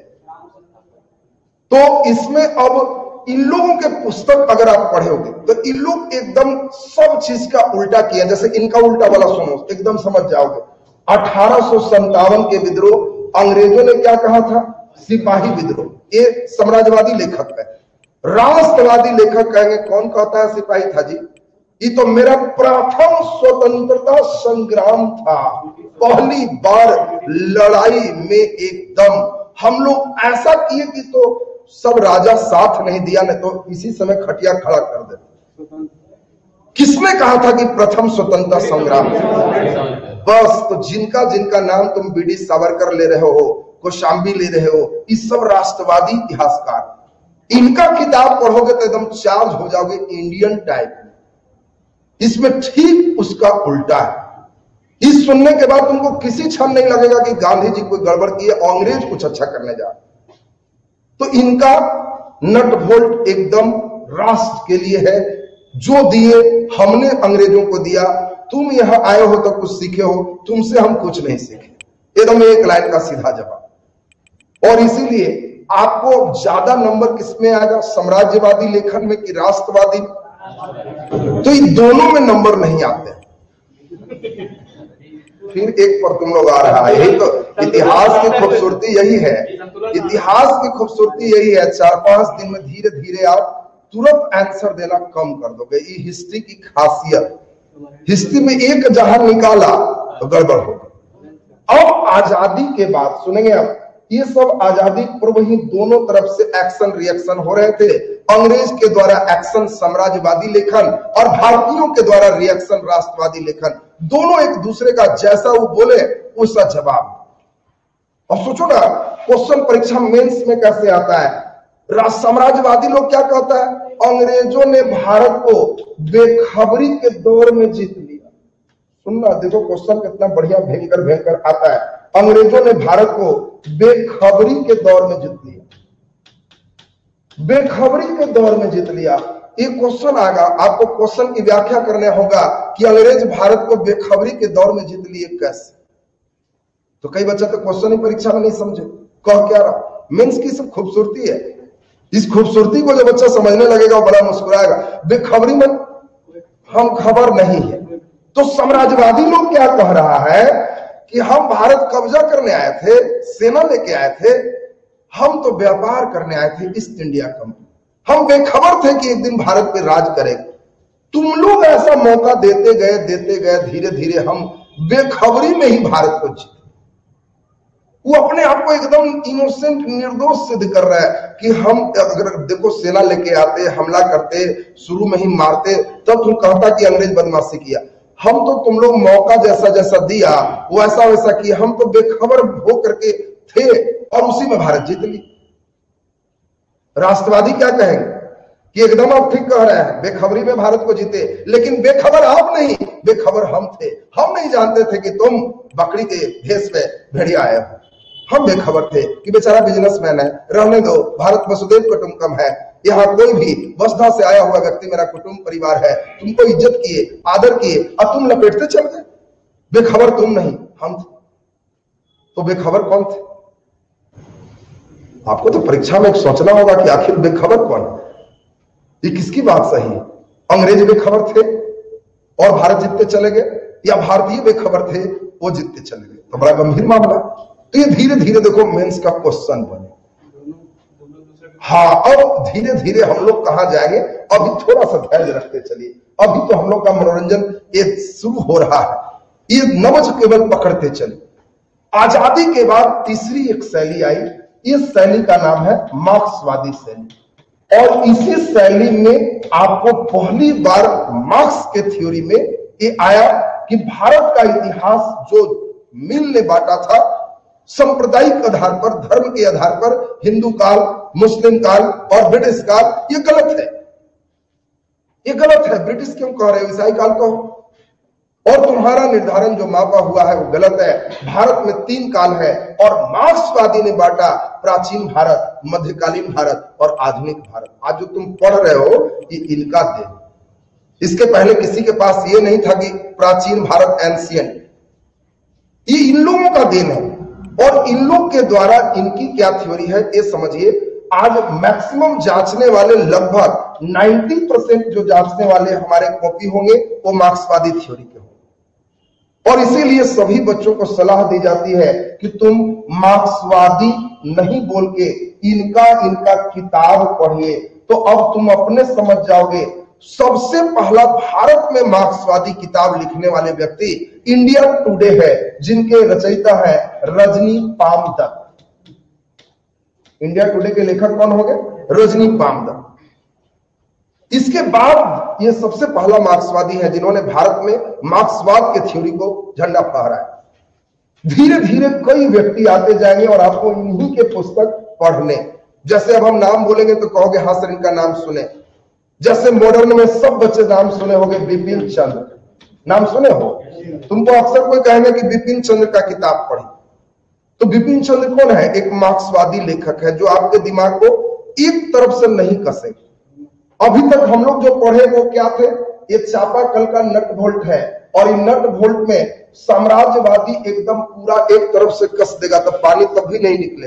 तो इसमें अब इन लोगों के पुस्तक अगर आप पढ़ोगे तो इन लोग एकदम सब चीज का उल्टा किया। जैसे इनका उल्टा वाला सुनो, एकदम समझ जाओगे। 1857 के विद्रोह अंग्रेजों ने क्या कहा था? सिपाही विद्रोह। ये साम्राज्यवादी लेखक है। राष्ट्रवादी लेखक कहेंगे कौन कहता है सिपाही था जी? ये तो मेरा प्रथम स्वतंत्रता संग्राम था, पहली बार लड़ाई में एकदम हम लोग ऐसा किए कि तो सब राजा साथ नहीं दिया, नहीं तो इसी समय खटिया खड़ा कर देते। किसने कहा था कि प्रथम स्वतंत्रता संग्राम? बस, तो जिनका जिनका नाम तुम बीडी सावरकर ले रहे हो, कोशाम्बी ले रहे हो, ये सब राष्ट्रवादी इतिहासकार। इनका किताब पढ़ोगे तो एकदम चार्ज हो जाओगे इंडियन टाइप में। इसमें ठीक उसका उल्टा है। इस सुनने के बाद तुमको किसी क्षण नहीं लगेगा कि गांधी जी कोई गड़बड़ किए, अंग्रेज कुछ अच्छा करने जा। तो इनका नट बोल्ट एकदम राष्ट्र के लिए है। जो दिए हमने अंग्रेजों को दिया, तुम यहां आए हो तो कुछ सीखे हो, तुमसे हम कुछ नहीं सीखे। एकदम एक लाइन का सीधा जवाब। और इसीलिए आपको ज्यादा नंबर किसमें आएगा? साम्राज्यवादी लेखन में कि राष्ट्रवादी? तो ये दोनों में नंबर नहीं आते। फिर एक पर तुम लोग आ रहा है। यही तो इतिहास की खूबसूरती यही है। इतिहास की खूबसूरती यही है, 4-5 दिन में धीरे धीरे आप तुरंत आंसर देना कम कर दोगे। ये हिस्ट्री की खासियत। हिस्ट्री में एक जहां निकाला तो गड़बड़ होगा। अब आजादी के बाद सुनेंगे आप, ये सब आजादी पूर्व ही दोनों तरफ से एक्शन रिएक्शन हो रहे थे। अंग्रेज के द्वारा एक्शन साम्राज्यवादी लेखन और भारतीयों के द्वारा रिएक्शन राष्ट्रवादी लेखन। दोनों एक दूसरे का जैसा वो बोले वैसा जवाब। और सोचो ना, क्वेश्चन परीक्षा मेंस में कैसे आता है? साम्राज्यवादी लोग क्या कहता है? अंग्रेजों ने भारत को बेखबरी के दौर में जीत लिया। सुनना, देखो क्वेश्चन कितना बढ़िया भयंकर भयंकर आता है। अंग्रेजों ने भारत को बेखबरी के दौर में जीत लिया। बेखबरी के दौर में जीत लिया। एक क्वेश्चन आएगा, आपको क्वेश्चन की व्याख्या करने होगा कि अंग्रेज भारत को बेखबरी के दौर में जीत लिए कैसे? तो कई बच्चे तो क्वेश्चन ही परीक्षा में नहीं समझे, कह क्या रहा। मीन्स की सब खूबसूरती है। इस खूबसूरती को जो बच्चा समझने लगेगा वो बड़ा मुस्कुराएगा। बेखबरी में हम खबर नहीं है। तो साम्राज्यवादी लोग क्या कह रहा है कि हम भारत कब्जा करने आए थे, सेना लेके आए थे, हम तो व्यापार करने आए थे, ईस्ट इंडिया कंपनी। हम बेखबर थे कि एक दिन भारत पे राज करेगा। तुम लोग ऐसा मौका देते गए, धीरे धीरे हम बेखबरी में ही भारत को जीते। वो अपने आप को एकदम इनोसेंट, निर्दोष सिद्ध कर रहा है कि हम अगर देखो सेना लेके आते, हमला करते, शुरू में ही मारते, तब तुम कहता कि अंग्रेज बदमाशी किया। हम तो तुम लोग मौका जैसा जैसा दिया वैसा वैसा किया। हम तो बेखबर हो करके थे और उसी में भारत जीत ली। राष्ट्रवादी क्या कहेंगे कि एकदम आप ठीक कह रहे हैं, बेखबरी में भारत को जीते, लेकिन बेखबर आप नहीं, बेखबर हम थे। हम नहीं जानते थे कि तुम बकरी के भेष में भेड़िया आए हो। हम बेखबर थे कि बेचारा बिजनेसमैन है, रहने दो, भारत वसुदेव कुटुंबकम है, यहाँ कोई भी वसुधा से आया हुआ व्यक्ति मेरा कुटुंब परिवार है। तुमको इज्जत किए, आदर किए, अब तुम लपेटते चल गए। बेखबर तुम नहीं, हम थे। तो बेखबर कौन थे? आपको तो परीक्षा में एक सोचना होगा कि आखिर बेखबर कौन है, ये किसकी बात सही है? अंग्रेज बेखबर थे और भारत जीतते चले गए, या भारतीय बेखबर थे वो जीतते चले गए, तो बड़ा गंभीर मामला। तो ये धीरे धीरे देखो मेंस का क्वेश्चन बने। हाँ, अब धीरे धीरे हम लोग कहां जाएंगे, अभी थोड़ा सा धैर्य रखते चलिए, अभी तो हम लोग का मनोरंजन ये शुरू हो रहा है, ये नवज केवल पकड़ते चलिए। आजादी के बाद तीसरी एक शैली आई, इस शैली का नाम है मार्क्सवादी शैली, और इसी शैली में आपको पहली बार मार्क्स के थ्योरी में ये आया कि भारत का इतिहास जो मिल ने बांटा था सांप्रदायिक आधार पर, धर्म के आधार पर, हिंदू काल, मुस्लिम काल और ब्रिटिश काल, ये गलत है, ये गलत है। ब्रिटिश क्यों कह रहे हो, ईसाई काल कहो, और तुम्हारा निर्धारण जो मापा हुआ है वो गलत है। भारत में 3 काल है और मार्क्सवादी ने बांटा प्राचीन भारत, मध्यकालीन भारत और आधुनिक भारत। आज जो तुम पढ़ रहे हो ये इनका देन, इसके पहले किसी के पास ये नहीं था कि प्राचीन भारत एंशिएंट, ये इन लोगों का देन है। और इन लोग के द्वारा इनकी क्या थ्योरी है ये समझिए। आज मैक्सिमम जांचने वाले लगभग 90% जो जांचने वाले हमारे कॉपी होंगे वो मार्क्सवादी थ्योरी के होंगे, और इसीलिए सभी बच्चों को सलाह दी जाती है कि तुम मार्क्सवादी नहीं बोल के इनका किताब पढ़िए, तो अब तुम अपने समझ जाओगे। सबसे पहला भारत में मार्क्सवादी किताब लिखने वाले व्यक्ति इंडिया टुडे है, जिनके रचयिता है रजनी पामदत्त। इंडिया टुडे के लेखक कौन हो गए, रजनी पामदत्त। इसके बाद ये सबसे पहला मार्क्सवादी है जिन्होंने भारत में मार्क्सवाद के थ्योरी को झंडा फहराया। धीरे धीरे कई व्यक्ति आते जाएंगे और आपको इन्हीं के पुस्तक पढ़ने, जैसे अब हम नाम बोलेंगे तो कहोगे हाँ सर इनका नाम सुने। जैसे मॉडर्न में सब बच्चे नाम सुने होंगे, बिपिन चंद्र नाम सुने हो, तुमको अक्सर कोई कहेंगे कि बिपिन चंद्र का किताब पढ़ी, तो बिपिन चंद्र कौन है, एक मार्क्सवादी लेखक है जो आपके दिमाग को एक तरफ से नहीं कसेंगे। अभी तक हम लोग जो पढ़े वो क्या थे, ये चापाकल का नट बोल्ट है, और इन नट बोल्ट में साम्राज्यवादी एकदम पूरा एक तरफ से कस देगा तो पानी तब भी नहीं निकले।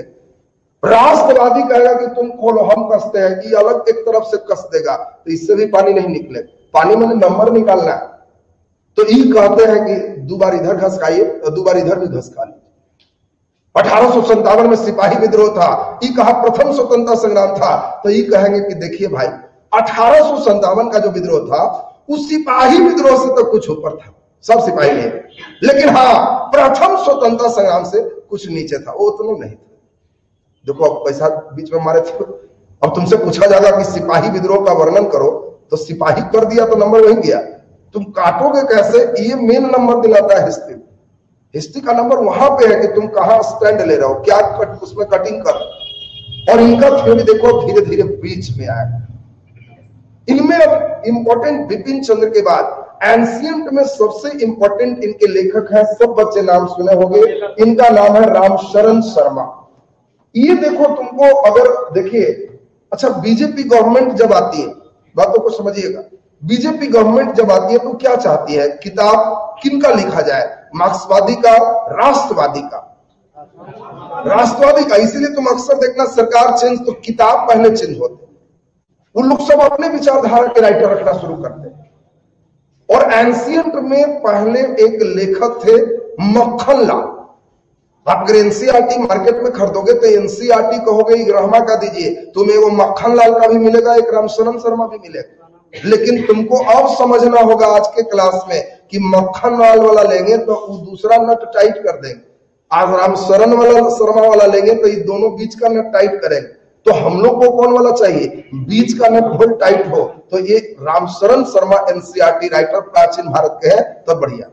राष्ट्रवादी कहेगा कि तुम खोलो हम कसते हैं, कि अलग एक तरफ से कस देगा तो इससे भी पानी नहीं निकले। पानी में नंबर निकालना है तो ये कहते हैं कि 2 बार इधर घसकाइए और 2 बार इधर भी घसका लीजिए। 1857 में सिपाही विद्रोह था, ये कहा प्रथम स्वतंत्रता संग्राम था, तो ये कहेंगे कि देखिए भाई 1857 का जो विद्रोह था उस सिपाही विद्रोह से तो कुछ ऊपर था, सब सिपाही नहीं, लेकिन हाँ प्रथम स्वतंत्रता संग्राम से कुछ नीचे था, वो उतना नहीं था। देखो अब पैसा बीच में मारे थे, अब तुमसे पूछा जाएगा कि सिपाही विद्रोह का वर्णन करो, तो सिपाही कर दिया तो नंबर वहीं गया, तुम काटोगे कैसे, ये मेन नंबर दिलाता है हिस्ट्री। हिस्ट्री का नंबर वहां पे है कि तुम कहां स्टैंड ले रहे हो, क्या उसमें कटिंग कर। और इनका थ्योरी देखो धीरे धीरे बीच में आया। इनमें अब इंपॉर्टेंट बिपिन चंद्र के बाद एंशिएंट में सबसे इंपॉर्टेंट इनके लेखक हैं, सब बच्चे नाम सुने होंगे, इनका नाम है रामशरण शर्मा। ये देखो तुमको अगर देखिए, अच्छा बीजेपी गवर्नमेंट जब आती है, बातों को समझिएगा, बीजेपी गवर्नमेंट जब आती है तो क्या चाहती है, किताब किनका लिखा जाए, मार्क्सवादी का, राष्ट्रवादी का, राष्ट्रवादी का। इसीलिए तुम अक्सर देखना सरकार चेंज तो किताब पहले चेंज होते, उन लोग सब अपने विचारधारा के राइटर रखना शुरू करते हैं। और एंशिएंट में पहले एक लेखक थे मक्खन लाल। आप अगर एनसीईआरटी मार्केट में खरीदोगे तो एनसीईआरटी कहोगे रहमा का दीजिए, तुम्हें वो मक्खन लाल का भी मिलेगा, एक रामशरण शर्मा भी मिलेगा। लेकिन तुमको अब समझना होगा आज के क्लास में कि मक्खन लाल वाला लेंगे तो वो दूसरा नट टाइट कर देंगे, आज रामशरण वाला शर्मा वाला लेंगे तो ये दोनों बीच का नट टाइट करेंगे। तो हम लोग को कौन वाला चाहिए, बीच का नट होल टाइट हो, तो ये रामशरण शर्मा एनसीईआरटी राइटर प्राचीन भारत के हैं तो बढ़िया,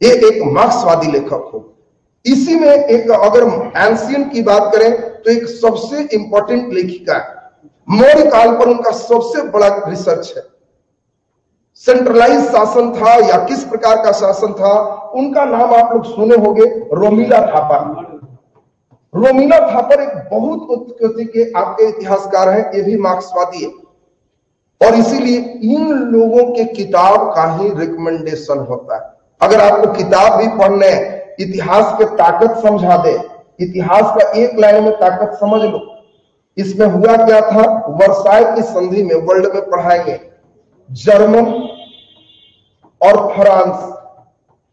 ये एक मार्क्सवादी लेखक हो। इसी में एक अगर एंशिएंट की बात करें तो एक सबसे इंपॉर्टेंट लेखिका मौर्य काल पर उनका सबसे बड़ा रिसर्च है, सेंट्रलाइज शासन था या किस प्रकार का शासन था, उनका नाम आप लोग सुने होंगे, रोमिला थापर। रोमिला थापर एक बहुत उत्कृति के आपके इतिहासकार हैं, ये भी मार्क्सवादी है, और इसीलिए इन लोगों के किताब का ही रिकमेंडेशन होता है। अगर आपको किताब भी पढ़ने, इतिहास के ताकत समझा दे, इतिहास का एक लाइन में ताकत समझ लो, इसमें हुआ क्या था, वर्साय की संधि में वर्ल्ड में पढ़ाएंगे, जर्मन और फ्रांस,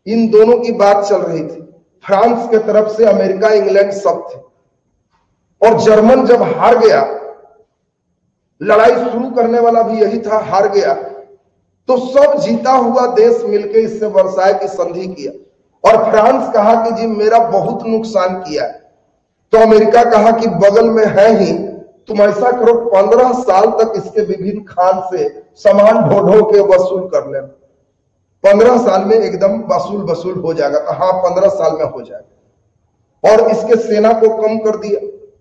इन दोनों की बात चल रही थी। फ्रांस के तरफ से अमेरिका, इंग्लैंड सब थे, और जर्मन जब हार गया, लड़ाई शुरू करने वाला भी यही था, हार गया, तो सब जीता हुआ देश मिलकर इससे वर्साय की संधि किया। और फ्रांस कहा कि जी मेरा बहुत नुकसान किया। तो अमेरिका कहा कि बगल में है ही, तुम ऐसा करो 15 साल तक इसके विभिन्न खान से सामान ढो ढो के वसूल कर लेना, 15 साल में एकदम वसूल हो जाएगा। तो हाँ, 15 साल में हो जाएगा। और इसके सेना को कम कर दिया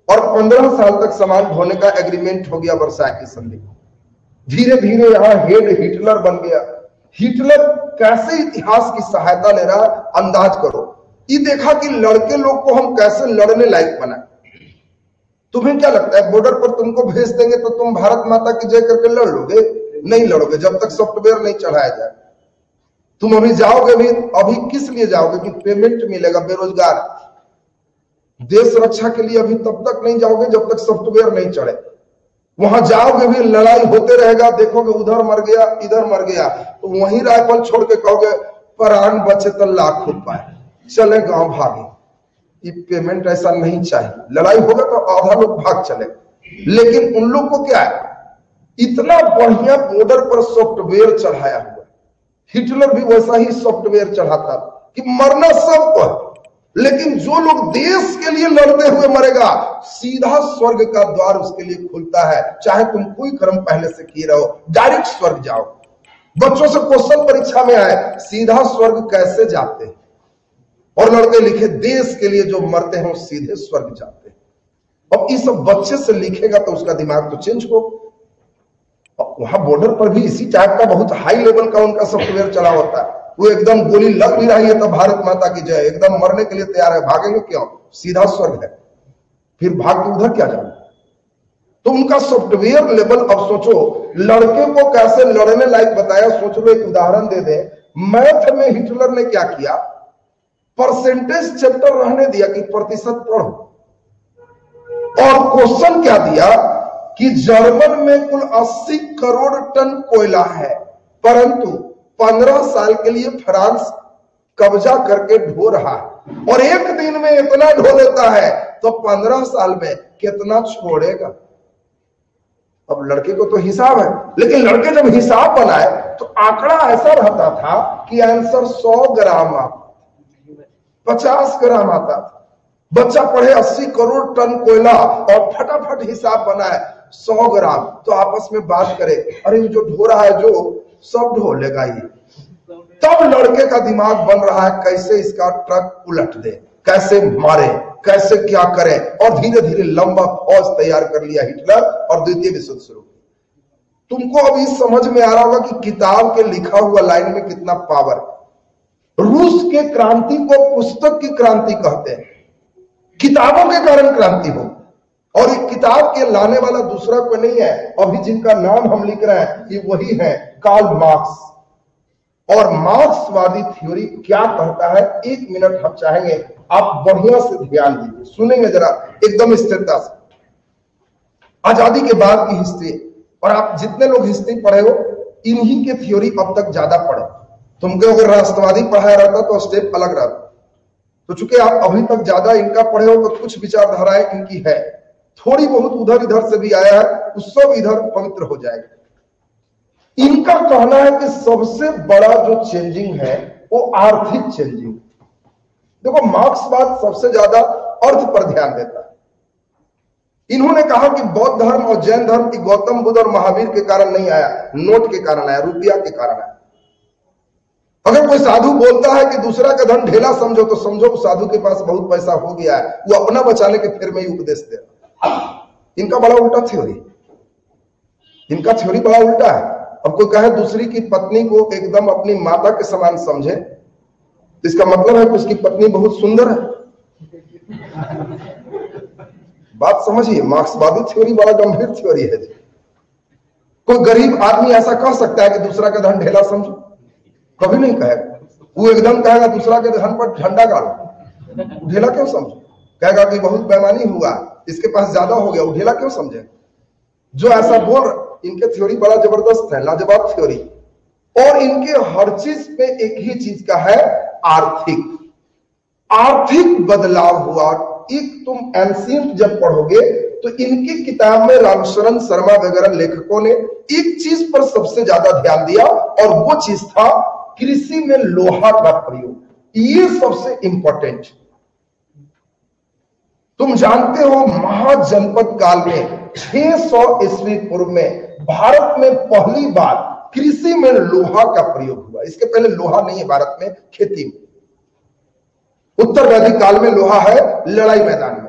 और 15 साल तक सामान ढोने का एग्रीमेंट हो गया वर्साय की संधि। धीरे धीरे यहां हेड हिटलर बन गया। हिटलर कैसे इतिहास की सहायता ले रहा, अंदाज करो। ये देखा कि लड़के लोग को हम कैसे लड़ने लायक बनाए। तुम्हें क्या लगता है, बॉर्डर पर तुमको भेज देंगे तो तुम भारत माता की जय करके लड़ लोगे? नहीं लड़ोगे जब तक सॉफ्टवेयर नहीं चढ़ाया जाए। तुम अभी जाओगे भी, अभी किस लिए जाओगे कि पेमेंट मिलेगा, बेरोजगार। देश रक्षा के लिए अभी तब तक नहीं जाओगे जब तक सॉफ्टवेयर नहीं चढ़े। वहां जाओगे भी लड़ाई होते रहेगा, देखोगे उधर मर गया इधर मर गया, तो वहीं राइफल छोड़ के कहोगे प्राण बचे तो लाख रुपए, चले गांव भागे। ये पेमेंट ऐसा नहीं चाहिए। लड़ाई होगा तो आधा लोग भाग चले, लेकिन उन लोग को क्या है, इतना बढ़िया बॉर्डर पर सॉफ्टवेयर चढ़ाया हुआ। हिटलर भी वैसा ही सॉफ्टवेयर चढ़ाता कि मरना सबको है, लेकिन जो लोग देश के लिए लड़ते हुए मरेगा, सीधा स्वर्ग का द्वार उसके लिए खुलता है। चाहे तुम कोई कर्म पहले से किए रहो, डायरेक्ट स्वर्ग जाओ। बच्चों से क्वेश्चन परीक्षा में आए, सीधा स्वर्ग कैसे जाते हैं, और लड़के लिखे देश के लिए जो मरते हैं वो सीधे स्वर्ग जाते हैं। अब ये सब बच्चे से लिखेगा तो उसका दिमाग तो चेंज हो। वहां बॉर्डर पर भी इसी टाइप का बहुत हाई लेवल का उनका सॉफ्टवेयर चला होता है। वो एकदम गोली लग भी रही है तो भारत माता की जय, एकदम मरने के लिए तैयार है, भागेंगे क्यों, सीधा स्वर्ग है, फिर भाग के उधर क्या जाना। तो उनका सॉफ्टवेयर लेवल, अब सोचो लड़के को कैसे लड़ने लायक बताया। सोच लो, एक उदाहरण दे दे, मैथ में हिटलर ने क्या किया, परसेंटेज चैप्टर रहने दिया कि प्रतिशत पढ़ो, और क्वेश्चन क्या दिया कि जर्मन में कुल 80 करोड़ टन कोयला है, परंतु 15 साल के लिए फ्रांस कब्जा करके ढो रहा है, और एक दिन में इतना ढो लेता है, तो 15 साल में कितना छोड़ेगा। अब लड़के को तो हिसाब है, लेकिन लड़के जब हिसाब बनाए तो आंकड़ा ऐसा रहता था कि आंसर 100 ग्राम आता, 50 ग्राम आता था। बच्चा पढ़े 80 करोड़ टन कोयला और फटाफट हिसाब बनाए 100 ग्राम, तो आपस में बात करे, अरे जो ढो रहा है जो सब ढो लेगा ये। तब लड़के का दिमाग बन रहा है कैसे इसका ट्रक उलट दे, कैसे मारे, कैसे क्या करे, और धीरे धीरे लंबा फौज तैयार कर लिया हिटलर और द्वितीय विश्व युद्ध शुरू। तुमको अभी समझ में आ रहा होगा कि किताब के लिखा हुआ लाइन में कितना पावर। रूस के क्रांति को पुस्तक की क्रांति कहते हैं, किताबों के कारण क्रांति हो। और ये किताब के लाने वाला दूसरा कोई नहीं है, अभी जिनका नाम हम लिख रहे हैं ये वही है, कार्ल मार्क्स। और मार्क्सवादी थ्योरी क्या कहता है, 1 मिनट हम चाहेंगे आप बढ़िया से ध्यान दीजिए, सुनेंगे जरा एकदम स्थिरता से। आजादी के बाद की हिस्ट्री, और आप जितने लोग हिस्ट्री पढ़े हो इन्हीं के थ्योरी अब तक ज्यादा पढ़े। तुमको अगर राष्ट्रवादी पढ़ाया रहता तो स्टेप अलग रहता, तो चूंकि आप अभी तक ज्यादा इनका पढ़े हो तो कुछ विचारधाराएं इनकी है, थोड़ी बहुत उधर इधर से भी आया है, उस सब इधर पवित्र हो जाएगा। इनका कहना है कि सबसे बड़ा जो चेंजिंग है वो आर्थिक चेंजिंग। देखो मार्क्सवाद सबसे ज्यादा अर्थ पर ध्यान देता है। इन्होंने कहा कि बौद्ध धर्म और जैन धर्म की गौतम बुद्ध और महावीर के कारण नहीं आया, नोट के कारण आया, रुपया के कारण आया। अगर कोई साधु बोलता है कि दूसरा का धन ढेला समझो, तो समझो उस साधु के पास बहुत पैसा हो गया है, वो अपना बचाने के फेर में ही उपदेश दे। इनका बड़ा उल्टा थ्योरी, इनका थ्योरी बड़ा उल्टा है। अब कोई कहे दूसरी की पत्नी को एकदम अपनी माता के समान समझे, इसका मतलब है कि उसकी पत्नी बहुत सुंदर है। बात समझिए, मार्क्सवादी थ्योरी बड़ा गंभीर थ्योरी है। कोई गरीब आदमी ऐसा कह सकता है कि दूसरा का धन ढेला समझो? कभी नहीं कहेगा। वो एकदम कहेगा दूसरा के धन पर झंडा गाड़ो, ढेला क्यों समझो? कहेगा कि बहुत बेईमानी हुआ, इसके पास ज्यादा हो गया, वो ढेला क्यों समझे? जो ऐसा बोल, इनके थ्योरी बड़ा जबरदस्त है, लाजवाब थ्योरी। और इनके हर चीज पे एक ही चीज का है, आर्थिक बदलाव हुआ। एक तुम एंशिएंट जब पढ़ोगे तो इनकी किताब में रामशरण शर्मा वगैरह लेखकों ने एक चीज पर सबसे ज्यादा ध्यान दिया और वो चीज था कृषि में लोहा का प्रयोग। ये सबसे इंपॉर्टेंट। तुम जानते हो महाजनपद काल में 600 ईस्वी पूर्व में भारत में पहली बार कृषि में लोहा का प्रयोग हुआ। इसके पहले लोहा नहीं है भारत में खेती में। उत्तर वैदिक काल में लोहा है लड़ाई मैदान में।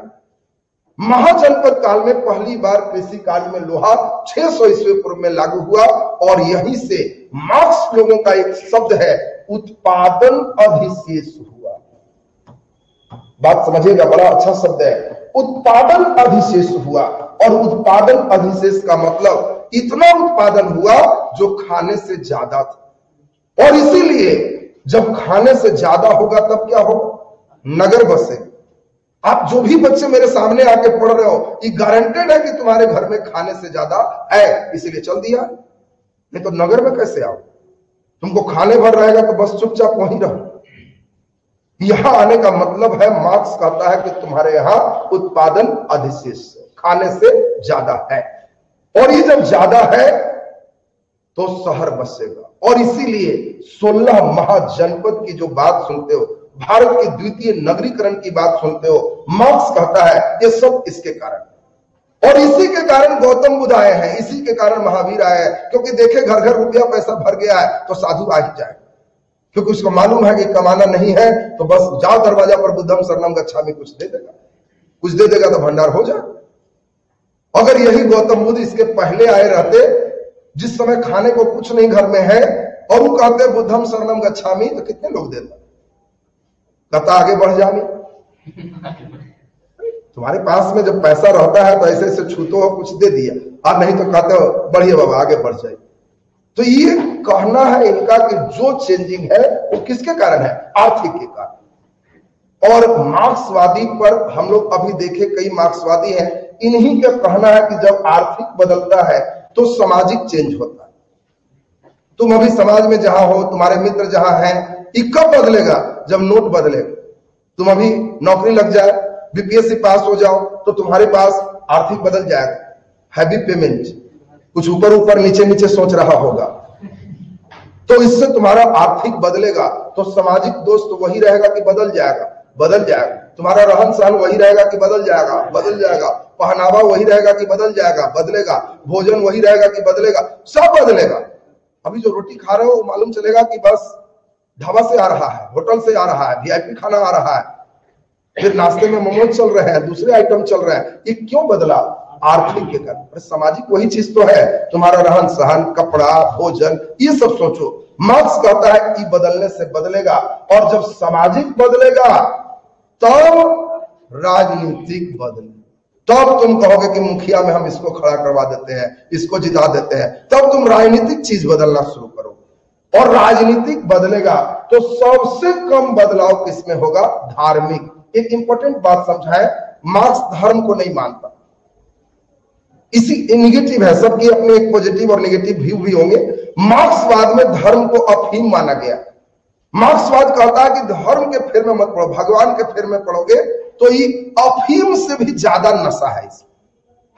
महाजनपद काल में पहली बार कृषि कार्य में लोहा 600 ईस्वी पूर्व में लागू हुआ और यहीं से मार्क्स लोगों का एक शब्द है उत्पादन अधिशेष हुआ। बात समझिएगा, बड़ा अच्छा शब्द है, उत्पादन अधिशेष हुआ। और उत्पादन अधिशेष का मतलब इतना उत्पादन हुआ जो खाने से ज्यादा था। और इसीलिए जब खाने से ज्यादा होगा तब क्या होगा, नगर बसे। आप जो भी बच्चे मेरे सामने आके पढ़ रहे हो, ये गारंटेड है कि तुम्हारे घर में खाने से ज्यादा है, इसीलिए चल दिया। नहीं तो नगर में कैसे आओ, तुमको खाने भर रहेगा तो बस चुपचाप वहीं रहो। यहां आने का मतलब है, मार्क्स कहता है कि तुम्हारे यहां उत्पादन अधिशेष खाने से ज्यादा है। और ये जब ज्यादा है तो शहर बसेगा। और इसीलिए 16 महाजनपद की जो बात सुनते हो, भारत के द्वितीय नगरीकरण की बात सुनते हो, मार्क्स कहता है ये सब इसके कारण। और इसी के कारण गौतम बुद्ध आए हैं, इसी के कारण महावीर आए हैं। क्योंकि देखे घर घर रुपया पैसा भर गया है तो साधु आ ही जाए, क्योंकि उसको मालूम है कि कमाना नहीं है तो बस जाओ दरवाजा पर बुद्धम शरणम गच्छामि, कुछ दे देगा, कुछ दे देगा तो भंडार हो जाए। अगर यही गौतम बुद्ध इसके पहले आए रहते, जिस समय खाने को कुछ नहीं घर में है, और वो कहते बुद्धम शरणम गच्छामि, तो कितने लोग देते? कहता आगे बढ़ जामी। तुम्हारे पास में जब पैसा रहता है तो ऐसे ऐसे छूतो हो, कुछ दे दिया, और नहीं तो कहते हो बढ़िए बाबा आगे बढ़ जाए। तो ये कहना है इनका कि जो चेंजिंग है वो किसके कारण है, आर्थिक के कारण। और मार्क्सवादी पर हम लोग अभी देखे, कई मार्क्सवादी हैं, इन्हीं का कहना है कि जब आर्थिक बदलता है तो सामाजिक चेंज होता है। तुम अभी समाज में जहां हो, तुम्हारे मित्र जहां हैं, ये कब बदलेगा, जब नोट बदलेगा। तुम अभी नौकरी लग जाए, बीपीएससी पास हो जाओ तो तुम्हारे पास आर्थिक बदल जाएगा, हैवी पेमेंट, कुछ ऊपर ऊपर नीचे नीचे सोच रहा होगा, तो इससे तुम्हारा आर्थिक बदलेगा। तो सामाजिक दोष तो वही रहेगा कि बदल जाएगा, बदल जाएगा। तुम्हारा रहन सहन वही रहेगा कि बदल जाएगा, बदल जाएगा। पहनावा वही रहेगा कि बदल जाएगा, बदलेगा। भोजन वही रहेगा कि बदलेगा, सब बदलेगा। अभी जो रोटी खा रहे हो मालूम चलेगा कि बस ढाबा से आ रहा है, होटल से आ रहा है, वीआईपी खाना आ रहा है, फिर नाश्ते में मोमोज चल रहे हैं, दूसरे आइटम चल रहे हैं। ये क्यों बदला, आर्थिक के कारण। सामाजिक वही चीज तो है, तुम्हारा रहन सहन, कपड़ा, भोजन, ये सब सोचो। मार्क्स कहता है कि बदलने से बदलेगा, और जब सामाजिक बदलेगा तब राजनीतिक बदले। तब तुम कहोगे कि मुखिया में हम इसको खड़ा करवा देते हैं, इसको जिता देते हैं, तब तुम राजनीतिक चीज बदलना शुरू करो। और राजनीतिक बदलेगा तो सबसे कम बदलाव किसमें होगा, धार्मिक। एक इंपॉर्टेंट बात समझाएं, मार्क्स धर्म को नहीं मानता। इसी निगेटिव है, सबकी अपने एक पॉजिटिव और नेगेटिव व्यू भी होंगे। मार्क्सवाद में धर्म को अफीम माना गया। मार्क्सवाद कहता है कि धर्म के फेर में मत पढ़ो, भगवान के फेर में पढ़ोगे तो ये अफीम से भी ज्यादा नशा है। इसमें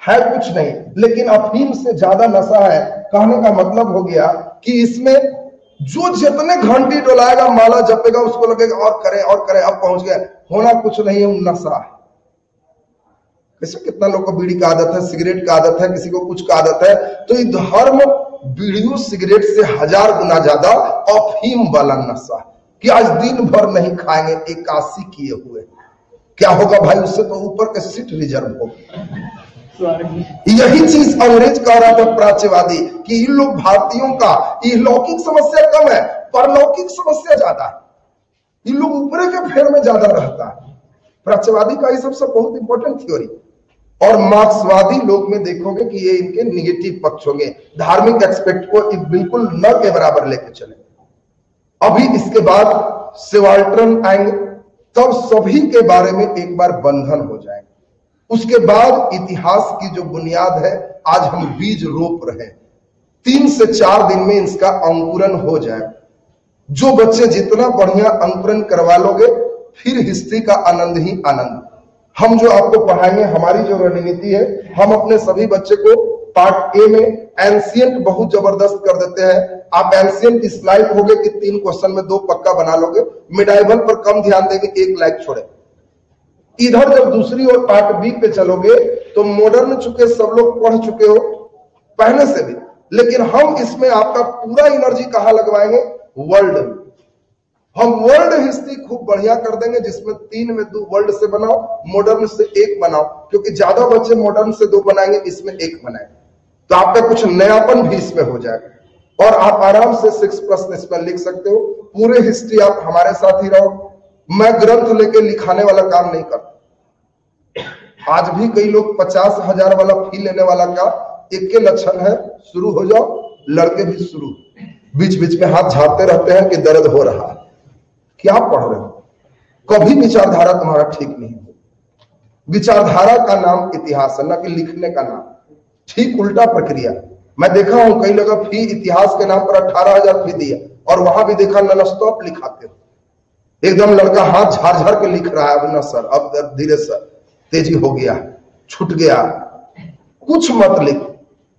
है कुछ नहीं, लेकिन अफीम से ज्यादा नशा है। कहने का मतलब हो गया कि इसमें जो जितने घंटी डोलाएगा, माला जपेगा, उसको लगेगा और करे और करे, अब पहुंच गए। होना कुछ नहीं है, नशा है। कैसे कितना लोग को बीड़ी का आदत है, सिगरेट का आदत है, किसी को कुछ का आदत है। तो ये धर्म बीड़ियों सिगरेट से 1000 गुना ज्यादा अफीम वाला नशा है कि आज दिन भर नहीं खाएंगे, एकादशी किए हुए। क्या होगा भाई, उससे तो ऊपर के सीट रिजर्व होगा। यही चीज अंग्रेज कह रहा था प्राच्यवादी कि इन लोग भारतीयों का ये लौकिक समस्या कम है, परलौकिक समस्या ज्यादा है। इन लोग ऊपरे के फेर में ज्यादा रहता है। प्राच्यवादी का ये सबसे बहुत इंपॉर्टेंट थ्योरी। और मार्क्सवादी लोग में देखोगे कि ये इनके निगेटिव पक्ष होंगे। धार्मिक एक्सपेक्ट को बिल्कुल न के बराबर लेके चले। अभी इसके बाद सबाल्टर्न आएंगे, तब सभी के बारे में एक बार बंधन हो जाएंगे। उसके बाद इतिहास की जो बुनियाद है, आज हम बीज रोप रहे हैं। 3 से 4 दिन में इसका अंकुरन हो जाए। जो बच्चे जितना बढ़िया अंकुरन करवा लोगे, फिर हिस्ट्री का आनंद ही आनंद। हम जो आपको पढ़ाएंगे, हमारी जो रणनीति है, हम अपने सभी बच्चे को पार्ट ए में एंशिएंट बहुत जबरदस्त कर देते हैं। आप एंशिएंट इस लायक होगे कि 3 क्वेश्चन में 2 पक्का बना लोगे। मिडाइवल पर कम ध्यान देंगे, 1 लायक छोड़े। इधर जब दूसरी ओर पार्ट बी पे चलोगे तो मॉडर्न चुके सब लोग पढ़ चुके हो पहले से भी, लेकिन हम इसमें आपका पूरा एनर्जी कहां लगवाएंगे? वर्ल्ड में। हम वर्ल्ड हिस्ट्री खूब बढ़िया कर देंगे, जिसमें 3 में 2 वर्ल्ड से बनाओ, मॉडर्न से 1 बनाओ, क्योंकि ज्यादा बच्चे मॉडर्न से 2 बनाएंगे, इसमें 1 बनाएंगे, तो आपका कुछ नयापन भी इसमें हो जाएगा और आप आराम से 6 प्रश्न इसमें लिख सकते हो। पूरे हिस्ट्री आप हमारे साथ ही रहो। मैं ग्रंथ लेके लिखाने वाला काम नहीं करता। आज भी कई लोग 50,000 वाला फी लेने वाला का एक के लक्षण है, शुरू हो जाओ। लड़के भी शुरू, बीच बीच में हाथ झाड़ते रहते हैं कि दर्द हो रहा है। क्या पढ़ रहे हो? कभी विचारधारा तुम्हारा ठीक नहीं हो। विचारधारा का नाम इतिहास है, न कि लिखने का नाम। ठीक उल्टा प्रक्रिया। मैं देखा हूं कई लोग फी इतिहास के नाम पर 18,000 फी दिया और वहां भी देखा नन स्टॉप लिखाते हो। एकदम लड़का हाथ झाड़ झाड़ के लिख रहा है, अब न सर, अब धीरे सर, तेजी हो गया, छूट गया। कुछ मत लिख,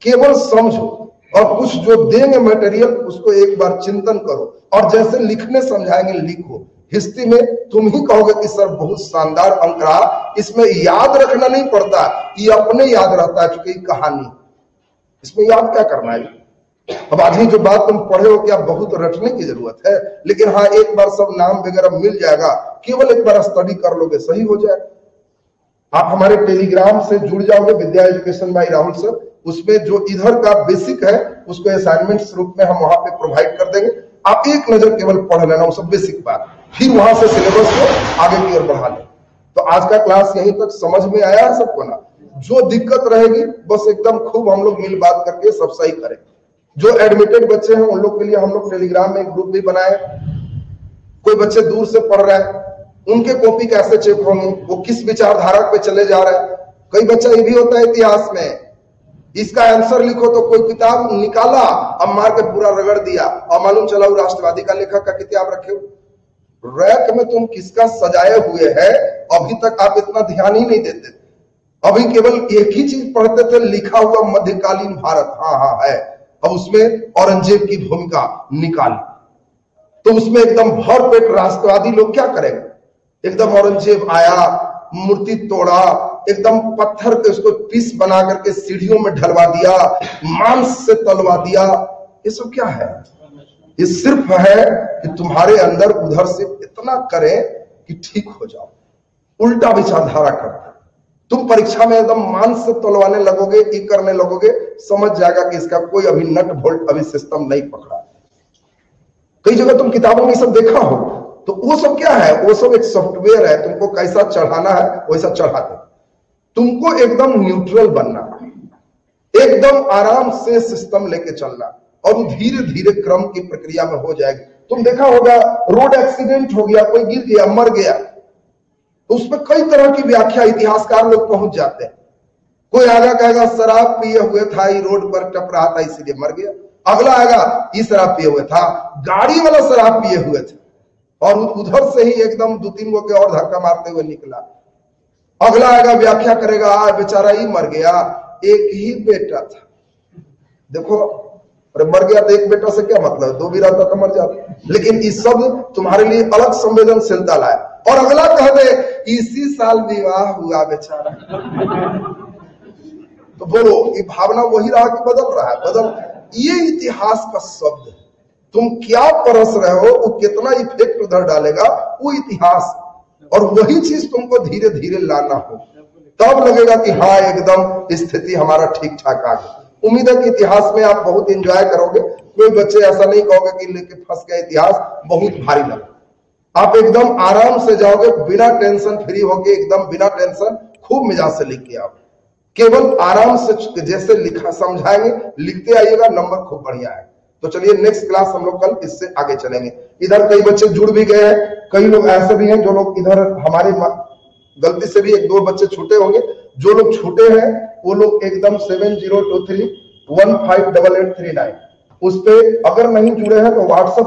केवल समझो और कुछ जो देंगे मटेरियल उसको एक बार चिंतन करो और जैसे लिखने समझाएंगे लिखो। हिस्ट्री में तुम ही कहोगे कि सर बहुत शानदार अंक रहा, इसमें याद रखना नहीं पड़ता, ये अपने याद रहता है, चूंकि कहानी इसमें याद क्या करना है। अब आज ही जो बात तुम पढ़े हो क्या बहुत रटने की जरूरत है, लेकिन हाँ एक बार सब नाम वगैरह मिल जाएगा, केवल एक बार स्टडी कर लोगे सही हो जाए। आप हमारे टेलीग्राम से जुड़ जाओगे, विद्या एजुकेशन बाय राहुल सर, उसमें जो इधर का बेसिक है उसको असाइनमेंट रूप में हम वहां पे प्रोवाइड कर देंगे। आप एक नजर केवल पढ़ लेना वो सब बेसिक बात, फिर वहां से सिलेबस को आगे की ओर बढ़ा ले। तो आज का क्लास यहीं तक समझ में आया है सबको ना? जो दिक्कत रहेगी बस एकदम खूब हम लोग मिल बात करके सब सही करें। जो एडमिटेड बच्चे हैं उन लोग के लिए हम लोग टेलीग्राम में एक ग्रुप भी बनाए। कोई बच्चे दूर से पढ़ रहे हैं, उनके कॉपी कैसे चेक होंगे, वो किस विचारधारा पे चले जा रहे हैं। कई बच्चा ये भी होता है इतिहास में, इसका आंसर लिखो तो कोई किताब निकाला, अब मार के पूरा रगड़ दिया और मालूम चला वो राष्ट्रवादी का लेखक का किताब रखे हो। रैक में तुम किसका सजाए हुए है, अभी तक आप इतना ध्यान ही नहीं देते। अभी केवल एक ही चीज पढ़ते थे, लिखा हुआ मध्यकालीन भारत, हाँ हाँ है। अब उसमें औरंगजेब की भूमिका निकाली तो उसमें एकदम भर पेट राष्ट्रवादी लोग क्या करेंगे। एकदम औरंगजेब आया, मूर्ति तोड़ा, एकदम पत्थर के उसको पीस बना करके सीढ़ियों में ढलवा दिया, मांस से तलवा दिया। ये सब क्या है? ये सिर्फ है कि तुम्हारे अंदर उधर से इतना करें कि ठीक हो जाओ, उल्टा विचारधारा करते। तुम परीक्षा में एकदम मांस से तलवाने लगोगे, ये करने लगोगे, समझ जाएगा कि इसका कोई अभी नट बोल्ट अभी सिस्टम नहीं पकड़ा। कई जगह तुम किताबों में सब देखा हो, तो वो सब क्या है? वो सब एक सॉफ्टवेयर है, तुमको कैसा चढ़ाना है वैसा चढ़ा दे। तुमको एकदम न्यूट्रल बनना, एकदम आराम से सिस्टम लेके चलना और धीरे धीरे क्रम की प्रक्रिया में हो जाएगी। तुम देखा होगा रोड एक्सीडेंट हो गया, कोई गिर गया, मर गया, तो उसमें कई तरह की व्याख्या इतिहासकार लोग पहुंच जाते हैं। कोई आगा कहेगा शराब पिए हुए था, ये रोड पर टप रहा था इसलिए मर गया। अगला आएगा ये शराब पिए हुए था, गाड़ी वाला शराब पिए हुए थे और उधर से ही एकदम 2-3 गो के और धक्का मारते हुए निकला। अगला आएगा व्याख्या करेगा बेचारा ही मर गया, एक ही बेटा था। देखो अरे मर गया तो एक बेटा से क्या मतलब, 2 भी रहता तो मर जाता। लेकिन ये सब तुम्हारे लिए अलग संवेदनशीलता लाए। और अगला कह दे इसी साल विवाह हुआ बेचारा, तो बोलो ये भावना वही रहा कि बदल रहा है? बदल। ये इतिहास का शब्द है। तुम क्या परस रहे हो, वो कितना इफेक्ट उधर डालेगा वो इतिहास, और वही चीज तुमको धीरे धीरे लाना हो, तब लगेगा कि हाँ एकदम स्थिति हमारा ठीक ठाक आ गई। उम्मीद है कि इतिहास में आप बहुत एंजॉय करोगे। कोई बच्चे ऐसा नहीं कहोगे कि लेके फंस गया, इतिहास बहुत भारी लगा। आप एकदम आराम से जाओगे, बिना टेंशन फ्री होके, एकदम बिना टेंशन खूब मिजाज से लिख के आओ। केवल आराम से जैसे लिखा समझाएंगे लिखते आइएगा, नंबर खूब बढ़िया है। तो चलिए नेक्स्ट क्लास हम लोग कल इससे आगे चलेंगे। इधर कई बच्चे जुड़ भी गए हैं, कई लोग ऐसे भी हैं जो लोग इधर हमारे गलती से भी 1-2 बच्चे छूटे होंगे। जो लोग छूटे हैं वो लोग एकदम 7023 158839। उस पे अगर नहीं जुड़े हैं तो व्हाट्सएप